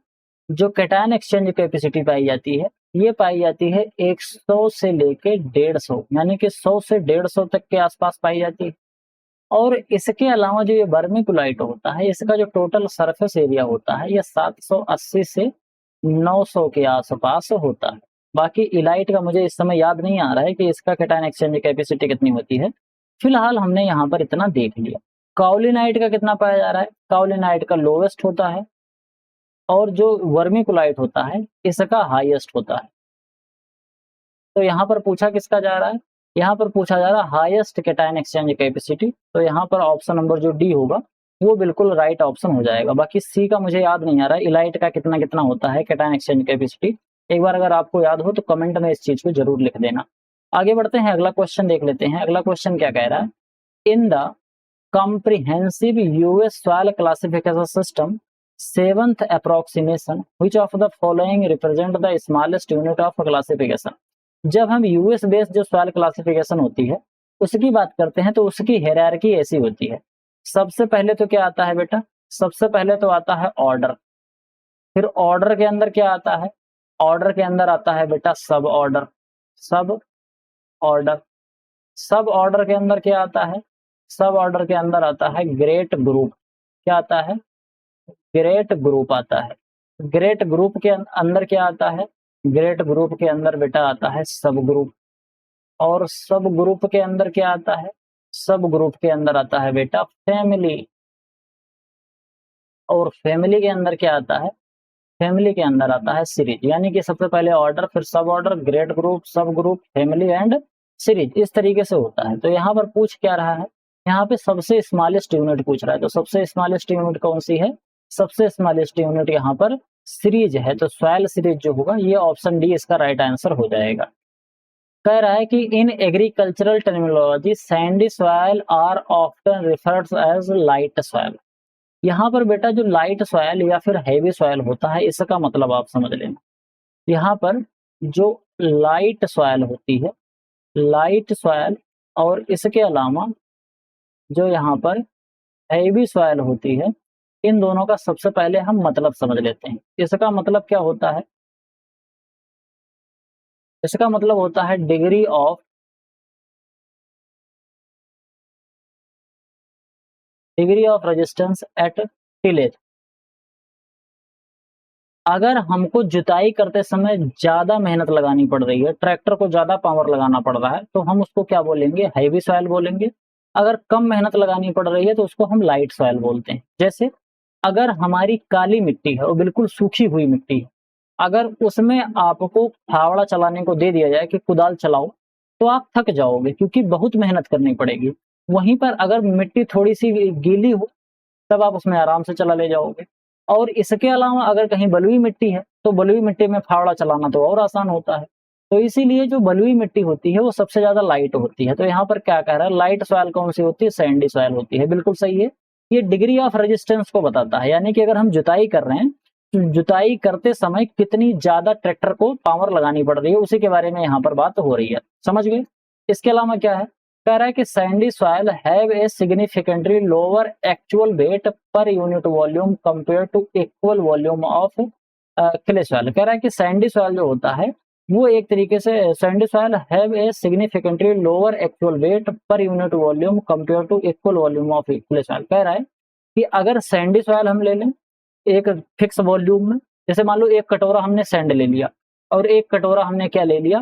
जो कैटायन एक्सचेंज कैपेसिटी पाई जाती है ये पाई जाती है 100 से लेके 150, यानी कि 100 से 150 तक के आसपास पाई जाती है। और इसके अलावा जो ये वर्मिकुलाइट होता है इसका जो टोटल सरफेस एरिया होता है ये 780 से 900 के आसपास होता है। बाकी इलाइट का मुझे इस समय याद नहीं आ रहा है कि इसका कैटायन एक्सचेंज कैपेसिटी कितनी होती है। फिलहाल हमने यहाँ पर इतना देख लिया। काओलिनाइट का कितना पाया जा रहा है, काओलिनाइट का लोवेस्ट होता है, और जो वर्मिकुलाइट होता है इसका हाईएस्ट होता है। तो यहाँ पर पूछा किसका जा रहा है, यहाँ पर पूछा जा रहा है हाईएस्ट कैटायन एक्सचेंज कैपेसिटी। तो यहाँ पर ऑप्शन नंबर जो डी होगा वो बिल्कुल राइट ऑप्शन हो जाएगा। बाकी सी का मुझे याद नहीं आ रहा है, इलाइट का कितना कितना होता है कैटायन एक्सचेंज कैपेसिटी। एक बार अगर आपको याद हो तो कमेंट में इस चीज को जरूर लिख देना। आगे बढ़ते हैं, अगला क्वेश्चन देख लेते हैं। अगला क्वेश्चन क्या कह रहा है, in the comprehensive US soil classification system 7th approximation which of the following represent the smallest unit of classification। जब हम यूएस बेस्ड जो सॉइल क्लासिफिकेशन होती है उसकी बात करते हैं तो उसकी हायरार्की ऐसी होती है। सबसे पहले तो क्या आता है बेटा, सबसे पहले तो आता है ऑर्डर। फिर ऑर्डर के अंदर क्या आता है, ऑर्डर के अंदर आता है बेटा सब ऑर्डर। सब ऑर्डर, सब ऑर्डर के अंदर क्या आता है, सब ऑर्डर के अंदर आता है ग्रेट ग्रुप। क्या आता है, ग्रेट ग्रुप आता है। ग्रेट ग्रुप के अंदर क्या आता है, ग्रेट ग्रुप के अंदर बेटा आता है सब ग्रुप। और सब ग्रुप के अंदर क्या आता है, सब ग्रुप के अंदर आता है बेटा फैमिली। और फैमिली के अंदर क्या आता है, फैमिली के अंदर आता है सीरीज। यानी कि सबसे पहले ऑर्डर, फिर सब ऑर्डर, ग्रेट ग्रुप, सब ग्रुप, फैमिली एंड सीरीज, इस तरीके से होता है। तो यहाँ पर पूछ क्या रहा है, यहाँ पे सबसे स्मॉलेस्ट यूनिट पूछ रहा है। तो सबसे स्मॉलेस्ट यूनिट कौन सी है, सबसे स्मॉलेस्ट यूनिट यहाँ पर सीरीज है। तो सॉइल सीरीज जो होगा ये ऑप्शन डी इसका राइट आंसर हो जाएगा। कह रहा है कि in agricultural terminology sandy soil are often referred as light soil. यहाँ पर बेटा जो लाइट सॉइल या फिर हैवी सॉइल होता है इसका मतलब आप समझ लेना। यहाँ पर जो लाइट सॉइल होती है, लाइट सॉइल, और इसके अलावा जो यहाँ पर हैवी सॉइल होती है, इन दोनों का सबसे पहले हम मतलब समझ लेते हैं। इसका मतलब क्या होता है, इसका मतलब होता है degree of resistance at tillage. अगर हमको जुताई करते समय ज्यादा मेहनत लगानी पड़ रही है, ट्रैक्टर को ज्यादा पावर लगाना पड़ रहा है, तो हम उसको क्या बोलेंगे, हैवी सॉइल बोलेंगे। अगर कम मेहनत लगानी पड़ रही है तो उसको हम लाइट सॉइल बोलते हैं। जैसे अगर हमारी काली मिट्टी है और बिल्कुल सूखी हुई मिट्टी है, अगर उसमें आपको फावड़ा चलाने को दे दिया जाए कि कुदाल चलाओ, तो आप थक जाओगे क्योंकि बहुत मेहनत करनी पड़ेगी। वहीं पर अगर मिट्टी थोड़ी सी गीली हो, तब आप उसमें आराम से चला ले जाओगे। और इसके अलावा अगर कहीं बलुई मिट्टी है, तो बलुई मिट्टी में फावड़ा चलाना तो और आसान होता है। तो इसीलिए जो बलुई मिट्टी होती है वो सबसे ज्यादा लाइट होती है। तो यहाँ पर क्या कह रहा है, लाइट सॉइल कौन सी होती है, सैंडी सॉइल होती है। बिल्कुल सही है। ये डिग्री ऑफ रेजिस्टेंस को बताता है, यानी कि अगर हम जुताई कर रहे हैं तो जुताई करते समय कितनी ज्यादा ट्रैक्टर को पावर लगानी पड़ रही है, उसी के बारे में यहाँ पर बात हो रही है। समझ गए। इसके अलावा क्या है, कह रहा है कि sandy soil have a significantly lower actual weight per unit volume compare to equal volume of clay soil. कह रहा है कि सैंडी सॉइल जो होता है वो एक तरीके से, sandy soil have a significantly lower actual weight per unit volume compare to equal volume of clay soil. कह रहा है कि अगर सैंडी सॉइल हम ले लें एक फिक्स वॉल्यूम में, जैसे मान लो एक कटोरा हमने सैंड ले लिया और एक कटोरा हमने क्या ले लिया,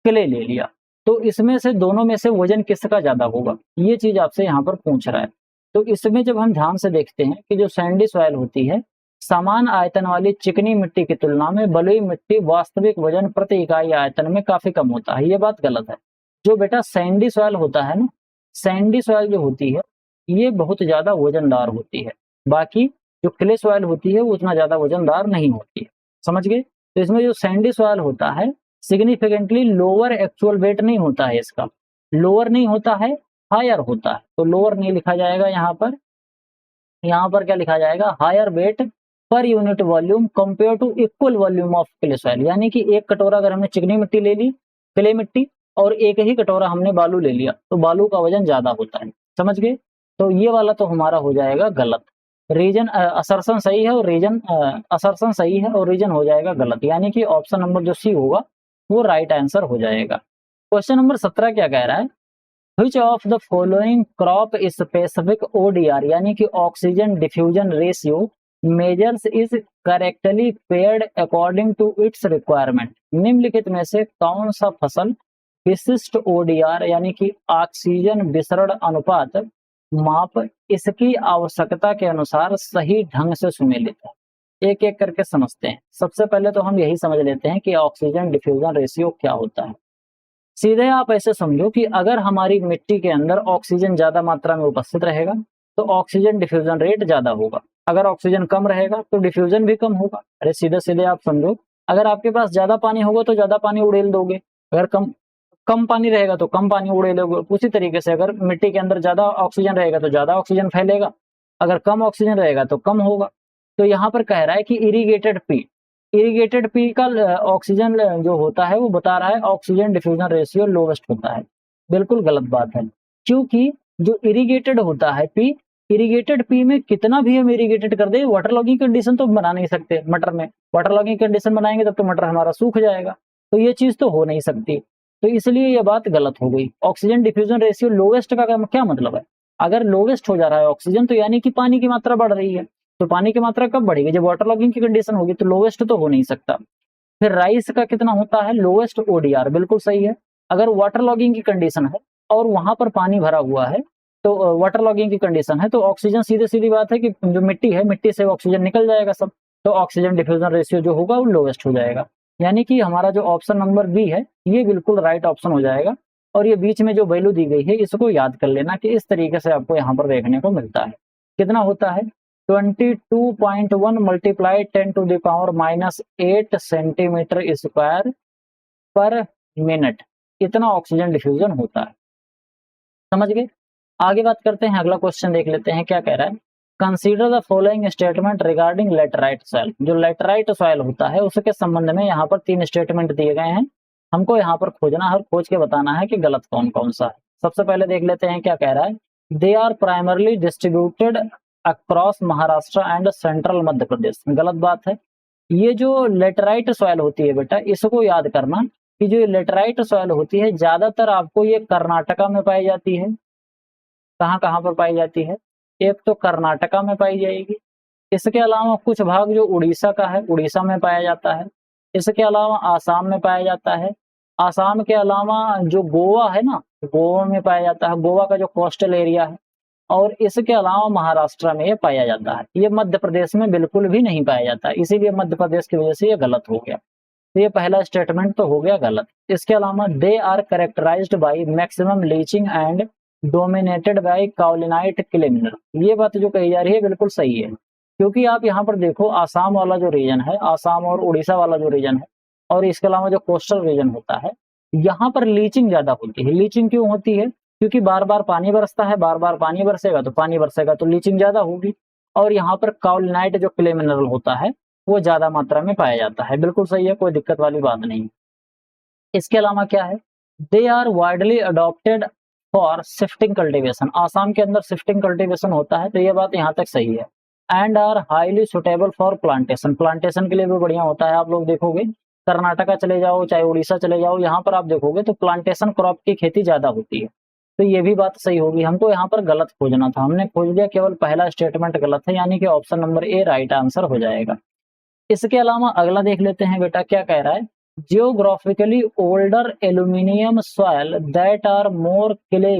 क्ले ले लिया, तो इसमें से दोनों में से वजन किसका ज्यादा होगा, ये चीज आपसे यहाँ पर पूछ रहा है। तो इसमें जब हम ध्यान से देखते हैं कि जो सैंडी सॉइल होती है, समान आयतन वाली चिकनी मिट्टी की तुलना में बलुई मिट्टी वास्तविक वजन प्रति इकाई आयतन में काफी कम होता है। ये बात गलत है। जो बेटा सैंडी सॉइल होता है ना, सैंडी सॉइल जो होती है ये बहुत ज्यादा वजनदार होती है। बाकी जो क्ले सॉइल होती है वो उतना ज्यादा वजनदार नहीं होती है। समझ गए। तो इसमें जो सैंडी सॉइल होता है सिग्निफिकेंटली लोअर एक्चुअल वेट नहीं होता है, इसका लोअर नहीं होता है, हायर होता है। तो लोअर नहीं लिखा जाएगा यहाँ पर, यहाँ पर क्या लिखा जाएगा, higher weight per unit volume compare to equal volume of clay soil. यानी कि एक कटोरा अगर हमने चिकनी मिट्टी ले ली, क्ले मिट्टी, और एक ही कटोरा हमने बालू ले लिया, तो बालू का वजन ज्यादा होता है। समझ गए। तो ये वाला तो हमारा हो जाएगा गलत। रीजन असर्शन सही है और रीजन असर्शन सही है और रीजन हो जाएगा गलत, यानी कि ऑप्शन नंबर जो सी होगा वो राइट आंसर हो जाएगा। क्वेश्चन नंबर 17 क्या कह रहा है, which of the following crop specific ODR यानी कि oxygen diffusion ratio measures is correctly paired according to its requirement. निम्नलिखित में से कौन सा फसल विशिष्ट ओडीआर यानी कि ऑक्सीजन विसरण अनुपात माप इसकी आवश्यकता के अनुसार सही ढंग से सुमेलित है। एक एक करके समझते हैं। सबसे पहले तो हम यही समझ लेते हैं कि ऑक्सीजन डिफ्यूजन रेशियो क्या होता है। सीधे आप ऐसे समझो कि अगर हमारी मिट्टी के अंदर ऑक्सीजन ज्यादा मात्रा में उपस्थित रहेगा तो ऑक्सीजन डिफ्यूजन रेट ज्यादा होगा, अगर ऑक्सीजन कम रहेगा तो डिफ्यूजन भी कम होगा। अरे सीधे सीधे आप समझो, अगर आपके पास ज्यादा पानी होगा तो ज्यादा पानी उड़ेल दोगे, अगर कम कम पानी रहेगा तो कम पानी उड़ेलोगे। उसी तरीके से अगर मिट्टी के अंदर ज्यादा ऑक्सीजन रहेगा तो ज्यादा ऑक्सीजन फैलेगा, अगर कम ऑक्सीजन रहेगा तो कम होगा। तो यहाँ पर कह रहा है कि इरिगेटेड पी का ऑक्सीजन जो होता है वो बता रहा है ऑक्सीजन डिफ्यूजन रेशियो लोवेस्ट होता है। बिल्कुल गलत बात है, क्योंकि जो इरिगेटेड होता है पी, इरिगेटेड पी में कितना भी हम इरिगेटेड कर दे, वाटर लॉगिंग कंडीशन तो बना नहीं सकते। मटर में वाटर लॉगिंग कंडीशन बनाएंगे तब तो मटर हमारा सूख जाएगा, तो ये चीज तो हो नहीं सकती। तो इसलिए ये बात गलत हो गई। ऑक्सीजन डिफ्यूजन रेशियो लोवेस्ट का क्या मतलब है, अगर लोवेस्ट हो जा रहा है ऑक्सीजन तो यानी कि पानी की मात्रा बढ़ रही है। तो पानी की मात्रा कब बढ़ेगी, जब वाटर लॉगिंग की कंडीशन होगी, तो लोवेस्ट तो हो नहीं सकता। फिर राइस का कितना होता है, लोवेस्ट ओडीआर। बिल्कुल सही है। अगर वाटर लॉगिंग की कंडीशन है और वहां पर पानी भरा हुआ है, तो वाटर लॉगिंग की कंडीशन है, तो ऑक्सीजन सीधे सीधी बात है कि जो मिट्टी है, मिट्टी से ऑक्सीजन निकल जाएगा सब, तो ऑक्सीजन डिफ्यूजन रेशियो जो होगा वो लोवेस्ट हो जाएगा। यानी कि हमारा जो ऑप्शन नंबर बी है ये बिल्कुल राइट ऑप्शन हो जाएगा। और ये बीच में जो वैल्यू दी गई है इसको याद कर लेना कि इस तरीके से आपको यहाँ पर देखने को मिलता है। कितना होता है, 22.1 multiply 10 to the power -8 centimetre square per minute, इतना ऑक्सीजन डिफ्यूजन होता है। समझ गए। आगे बात करते हैं, अगला क्वेश्चन देख लेते हैं क्या कह रहा है। Consider the following statement regarding laterite soil. जो लेटराइट सॉइल होता है उसके संबंध में यहाँ पर 3 स्टेटमेंट दिए गए हैं, हमको यहाँ पर खोजना है, खोज के बताना है कि गलत कौन कौन सा है। सबसे पहले देख लेते हैं क्या कह रहा है, they are primarily distributed across Maharashtra and central Madhya Pradesh. गलत बात है। ये जो लेटराइट सॉइल होती है बेटा, इसको याद करना कि जो लेटराइट सॉइल होती है ज्यादातर आपको ये कर्नाटका में पाई जाती है। कहाँ कहाँ पर पाई जाती है, एक तो कर्नाटका में पाई जाएगी, इसके अलावा कुछ भाग जो उड़ीसा का है, उड़ीसा में पाया जाता है। इसके अलावा आसाम में पाया जाता है। आसाम के अलावा जो गोवा है ना, गोवा में पाया जाता है, गोवा का जो कोस्टल एरिया है। और इसके अलावा महाराष्ट्र में ये पाया जाता है। ये मध्य प्रदेश में बिल्कुल भी नहीं पाया जाता, इसीलिए मध्य प्रदेश की वजह से ये गलत हो गया। तो ये पहला स्टेटमेंट तो हो गया गलत। इसके अलावा they are characterised by maximum leaching and dominated by kaolinite clay mineral. ये बात जो कही जा रही है बिल्कुल सही है, क्योंकि आप यहाँ पर देखो आसाम वाला जो रीजन है, आसाम और उड़ीसा वाला जो रीजन है, और इसके अलावा जो कोस्टल रीजन होता है, यहाँ पर लीचिंग ज्यादा होती है। लीचिंग क्यों होती है? क्योंकि बार बार पानी बरसता है, बार बार पानी बरसेगा तो पानी बरसेगा तो लीचिंग ज्यादा होगी। और यहाँ पर काओलिनाइट जो क्ले मिनरल होता है वो ज्यादा मात्रा में पाया जाता है। बिल्कुल सही है, कोई दिक्कत वाली बात नहीं। इसके अलावा क्या है, they are widely adopted for shifting cultivation. Assam के अंदर शिफ्टिंग कल्टीवेशन होता है, तो ये बात यहाँ तक सही है। And are highly suitable for plantation, plantation के लिए भी बढ़िया होता है। आप लोग देखोगे कर्नाटका चले जाओ चाहे उड़ीसा चले जाओ, यहाँ पर आप देखोगे तो प्लांटेशन क्रॉप की खेती ज्यादा होती है। तो ये भी बात सही होगी। हमको यहाँ पर गलत खोजना था, हमने खोज लिया केवल पहला स्टेटमेंट गलत है, यानी कि option number A right answer हो जाएगा। इसके अलावा अगला देख लेते हैं बेटा, क्या कह रहा है, geographically older aluminium soil that are more clay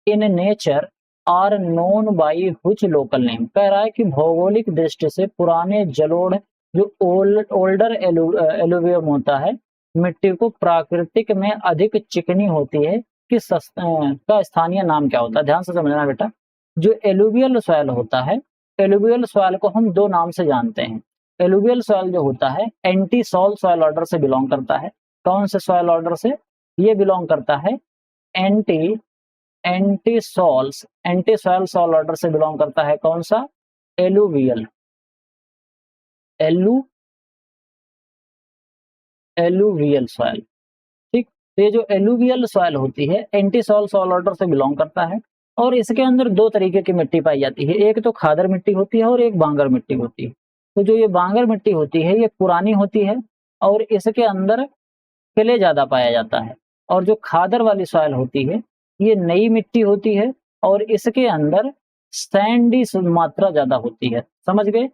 in nature are known by which local name. कह रहा है कि भौगोलिक दृष्टि से पुराने जलोढ़ जो ओल्डर एलुवियम होता है, मिट्टी को प्राकृतिक में अधिक चिकनी होती है, किस का स्थानीय नाम क्या होता है? ध्यान से समझना बेटा, जो एलुवियल सॉइल होता है, एलुवियल सॉइल को हम दो नाम से जानते हैं। एलुवियल सॉइल जो होता है एंटी सॉल सॉइल ऑर्डर से बिलोंग करता है। कौन से सॉइल ऑर्डर से? ये बिलोंग करता है एंटी सॉल सॉइल ऑर्डर से बिलोंग करता है। कौन सा? Alluvial soil. ठीक, तो ये जो एलुवियल सॉइल होती है एंटी सॉल ऑर्डर से बिलोंग करता है। और इसके अंदर दो तरीके की मिट्टी पाई जाती है, एक तो खादर मिट्टी होती है और एक बांगर मिट्टी होती है। तो जो ये बांगर मिट्टी होती है ये पुरानी होती है और इसके अंदर क्ले ज्यादा पाया जाता है। और जो खादर वाली सॉइल होती है ये नई मिट्टी होती है और इसके अंदर सैंडी मात्रा ज्यादा होती है। समझ गए?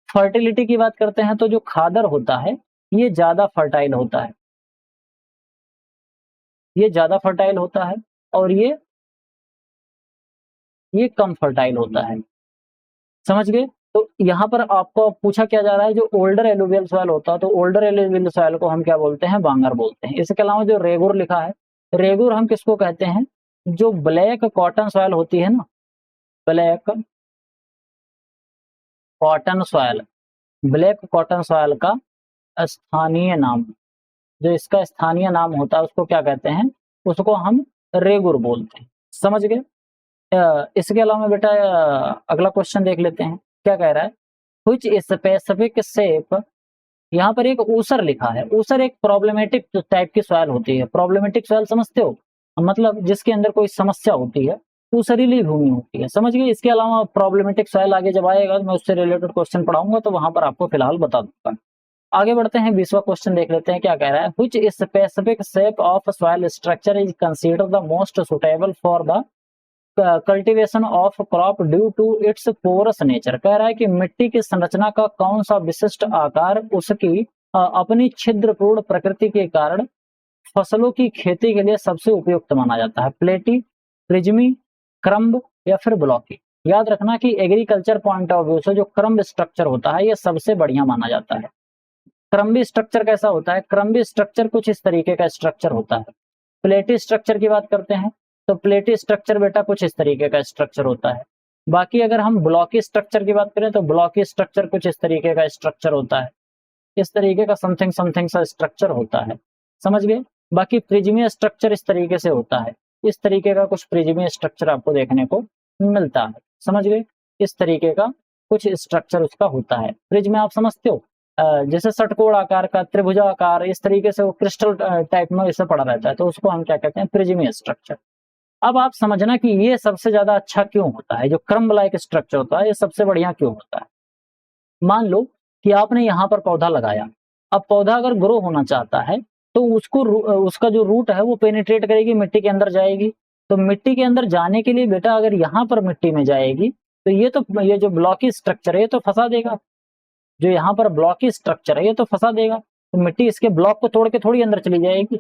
फर्टिलिटी की बात करते हैं तो जो खादर होता है ये ज्यादा फर्टाइल होता है, ये ज्यादा फर्टाइल होता है और ये कम फर्टाइल होता है। समझ गए? तो यहाँ पर आपको पूछा क्या जा रहा है, जो ओल्डर एलुवियल सॉइल होता है तो ओल्डर एलुवियल सॉइल को हम क्या बोलते हैं? बांगर बोलते हैं। इसके अलावा जो रेगुर लिखा है, रेगुर हम किसको कहते हैं? जो ब्लैक कॉटन सॉइल होती है ना, black cotton soil, black cotton soil का स्थानीय नाम, जो इसका स्थानीय नाम होता है उसको क्या कहते हैं? उसको हम रेगुर बोलते हैं। समझ गए? इसके अलावा बेटा अगला क्वेश्चन देख लेते हैं, क्या कह रहा है, कुछ स्पेसिफिक शेप। यहाँ पर एक ऊसर लिखा है। ऊसर एक प्रॉब्लमेटिक टाइप की सॉइल होती है। प्रॉब्लमेटिक सॉइल समझते हो? मतलब जिसके अंदर कोई समस्या होती है, ऊसरीली भूमि होती है। समझ गए? इसके अलावा प्रॉब्लमेटिक सॉइल आगे जब आएगा मैं उससे रिलेटेड क्वेश्चन पढ़ाऊंगा तो वहां पर आपको फिलहाल बता दूंगा। आगे बढ़ते हैं, 20वां क्वेश्चन देख लेते हैं, क्या कह रहा है, which specific shape of soil structure is consider the most suitable for the cultivation of crop due to its porous nature. कह रहा है कि मिट्टी की संरचना का कौन सा विशिष्ट आकार उसकी अपनी छिद्रपूर्ण प्रकृति के कारण फसलों की खेती के लिए सबसे उपयुक्त माना जाता है? प्लेटी, प्रिज्मी, क्रम्ब या फिर ब्लॉकी। याद रखना कि एग्रीकल्चर पॉइंट ऑफ व्यू से जो क्रम्ब स्ट्रक्चर होता है ये सबसे बढ़िया माना जाता है। क्रम्बी स्ट्रक्चर कैसा होता है? क्रम्बी स्ट्रक्चर कुछ इस तरीके का स्ट्रक्चर होता है। प्लेटी स्ट्रक्चर की बात करते हैं तो प्लेटी स्ट्रक्चर बेटा कुछ इस तरीके का स्ट्रक्चर होता है। बाकी अगर हम ब्लॉकी स्ट्रक्चर की बात करें तो ब्लॉकी स्ट्रक्चर कुछ इस तरीके का स्ट्रक्चर होता है। इस तरीके का समथिंग समथिंग सा स्ट्रक्चर होता है। समझ गए? बाकी प्रिज्मीय स्ट्रक्चर इस तरीके से होता है। इस तरीके का कुछ प्रिज्मीय स्ट्रक्चर आपको देखने को मिलता है। समझ गए? इस तरीके का कुछ स्ट्रक्चर उसका होता है। प्रिज्म आप समझते हो, जैसे षटकोण आकार का, त्रिभुजाकार, इस तरीके से वो क्रिस्टल टाइप में इसे पड़ा रहता है तो उसको हम क्या कहते हैं? प्रिज्मीय स्ट्रक्चर। अब आप समझना कि ये सबसे ज्यादा अच्छा क्यों होता है, जो क्रम्ब लाइक स्ट्रक्चर होता है ये सबसे बढ़िया क्यों होता है? मान लो कि आपने यहाँ पर पौधा लगाया, अब पौधा अगर ग्रो होना चाहता है तो उसका जो रूट है वो पेनिट्रेट करेगी, मिट्टी के अंदर जाएगी। तो मिट्टी के अंदर जाने के लिए बेटा अगर यहाँ पर मिट्टी में जाएगी तो ये जो ब्लॉकी स्ट्रक्चर है ये तो फंसा देगा, जो यहाँ पर ब्लॉकी स्ट्रक्चर है ये तो फंसा देगा। तो मिट्टी इसके ब्लॉक को तोड़ के थोड़ी अंदर चली जाएगी,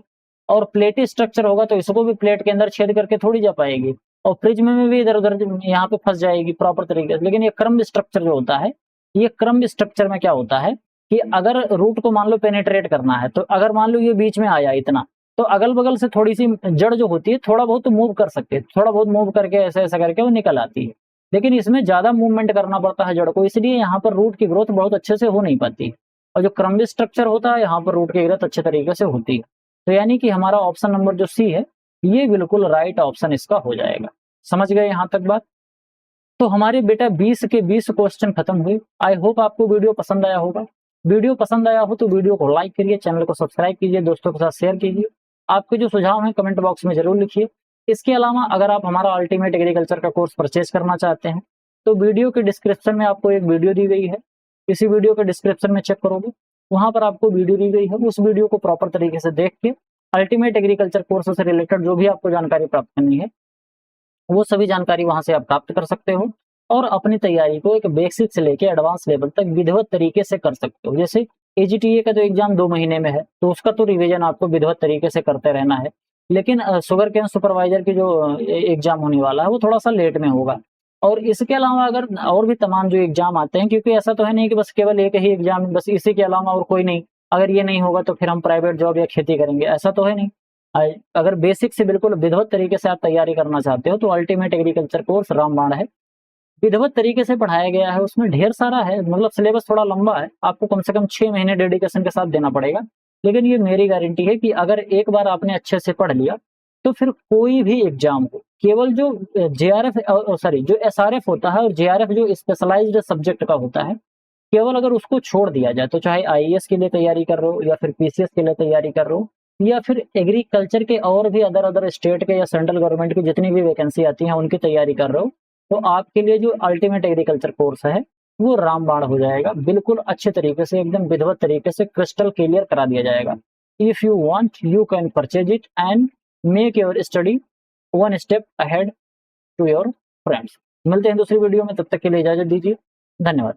और प्लेटी स्ट्रक्चर होगा तो इसको भी प्लेट के अंदर छेद करके थोड़ी जा पाएगी, और प्रिज्म में भी इधर उधर यहाँ पे फंस जाएगी प्रॉपर तरीके से। लेकिन ये क्रम्ब स्ट्रक्चर जो होता है, ये क्रम्ब स्ट्रक्चर में क्या होता है कि अगर रूट को मान लो पेनिट्रेट करना है, तो अगर मान लो ये बीच में आया इतना, तो अगल बगल से थोड़ी सी जड़ जो होती है थोड़ा बहुत मूव कर सकते हैं, थोड़ा बहुत मूव करके ऐसा ऐसा करके वो निकल आती है। लेकिन इसमें ज्यादा मूवमेंट करना पड़ता है जड़ को, इसलिए यहाँ पर रूट की ग्रोथ बहुत अच्छे से हो नहीं पाती। और जो क्रम्ब स्ट्रक्चर होता है यहाँ पर रूट की ग्रोथ अच्छे तरीके से होती है। तो यानी कि हमारा ऑप्शन नंबर जो सी है ये बिल्कुल राइट ऑप्शन इसका हो जाएगा। समझ गए यहाँ तक बात? तो हमारे बेटा 20 के 20 क्वेश्चन खत्म हुए। आई होप आपको वीडियो पसंद आया होगा। वीडियो पसंद आया हो तो वीडियो को लाइक करिए, चैनल को सब्सक्राइब कीजिए, दोस्तों के साथ शेयर कीजिए। आपके जो सुझाव हैं कमेंट बॉक्स में जरूर लिखिए। इसके अलावा अगर आप हमारा अल्टीमेट एग्रीकल्चर का कोर्स परचेज करना चाहते हैं तो वीडियो के डिस्क्रिप्शन में आपको एक वीडियो दी गई है, इसी वीडियो के डिस्क्रिप्शन में चेक करोगे, वहां पर आपको वीडियो दी गई है। उस वीडियो को प्रॉपर तरीके से देख के अल्टीमेट एग्रीकल्चर कोर्स से रिलेटेड जो भी आपको जानकारी प्राप्त करनी है वो सभी जानकारी वहां से आप प्राप्त कर सकते हो, और अपनी तैयारी को एक बेसिक से लेके एडवांस लेवल तक विधिवत तरीके से कर सकते हो। जैसे एजीटीए का तो एग्जाम 2 महीने में है, तो उसका तो रिवीजन आपको विधिवत तरीके से करते रहना है। लेकिन शुगर केन सुपरवाइजर की जो एग्जाम होने वाला है वो थोड़ा सा लेट में होगा। और इसके अलावा अगर और भी तमाम जो एग्जाम आते हैं, क्योंकि ऐसा तो है नहीं कि बस केवल एक ही एग्जाम, बस इसी के अलावा और कोई नहीं, अगर ये नहीं होगा तो फिर हम प्राइवेट जॉब या खेती करेंगे, ऐसा तो है नहीं। अगर बेसिक से बिल्कुल विधिवत तरीके से आप तैयारी करना चाहते हो तो अल्टीमेट एग्रीकल्चर कोर्स रामबाण है। विधिवत तरीके से पढ़ाया गया है, उसमें ढेर सारा है, मतलब सिलेबस थोड़ा लंबा है, आपको कम से कम 6 महीने डेडिकेशन के साथ देना पड़ेगा। लेकिन ये मेरी गारंटी है कि अगर एक बार आपने अच्छे से पढ़ लिया तो फिर कोई भी एग्जाम हो, केवल जो जेआरएफ सॉरी जो एसआरएफ होता है और जेआरएफ जो स्पेशलाइज्ड सब्जेक्ट का होता है, केवल अगर उसको छोड़ दिया जाए तो चाहे आईएएस के लिए तैयारी कर रहे हो या फिर पीसीएस के लिए तैयारी कर रहे हो या फिर एग्रीकल्चर के और भी अदर स्टेट के या सेंट्रल गवर्नमेंट की जितनी भी वैकेंसी आती है उनकी तैयारी कर रहे हो, तो आपके लिए जो अल्टीमेट एग्रीकल्चर कोर्स है वो रामबाण हो जाएगा। बिल्कुल अच्छे तरीके से एकदम विधिवत तरीके से क्रिस्टल क्लियर करा दिया जाएगा। If you want you can purchase it and make your study one step ahead to your friends. मिलते हैं दूसरी वीडियो में, तब तक के लिए इजाजत दीजिए। धन्यवाद।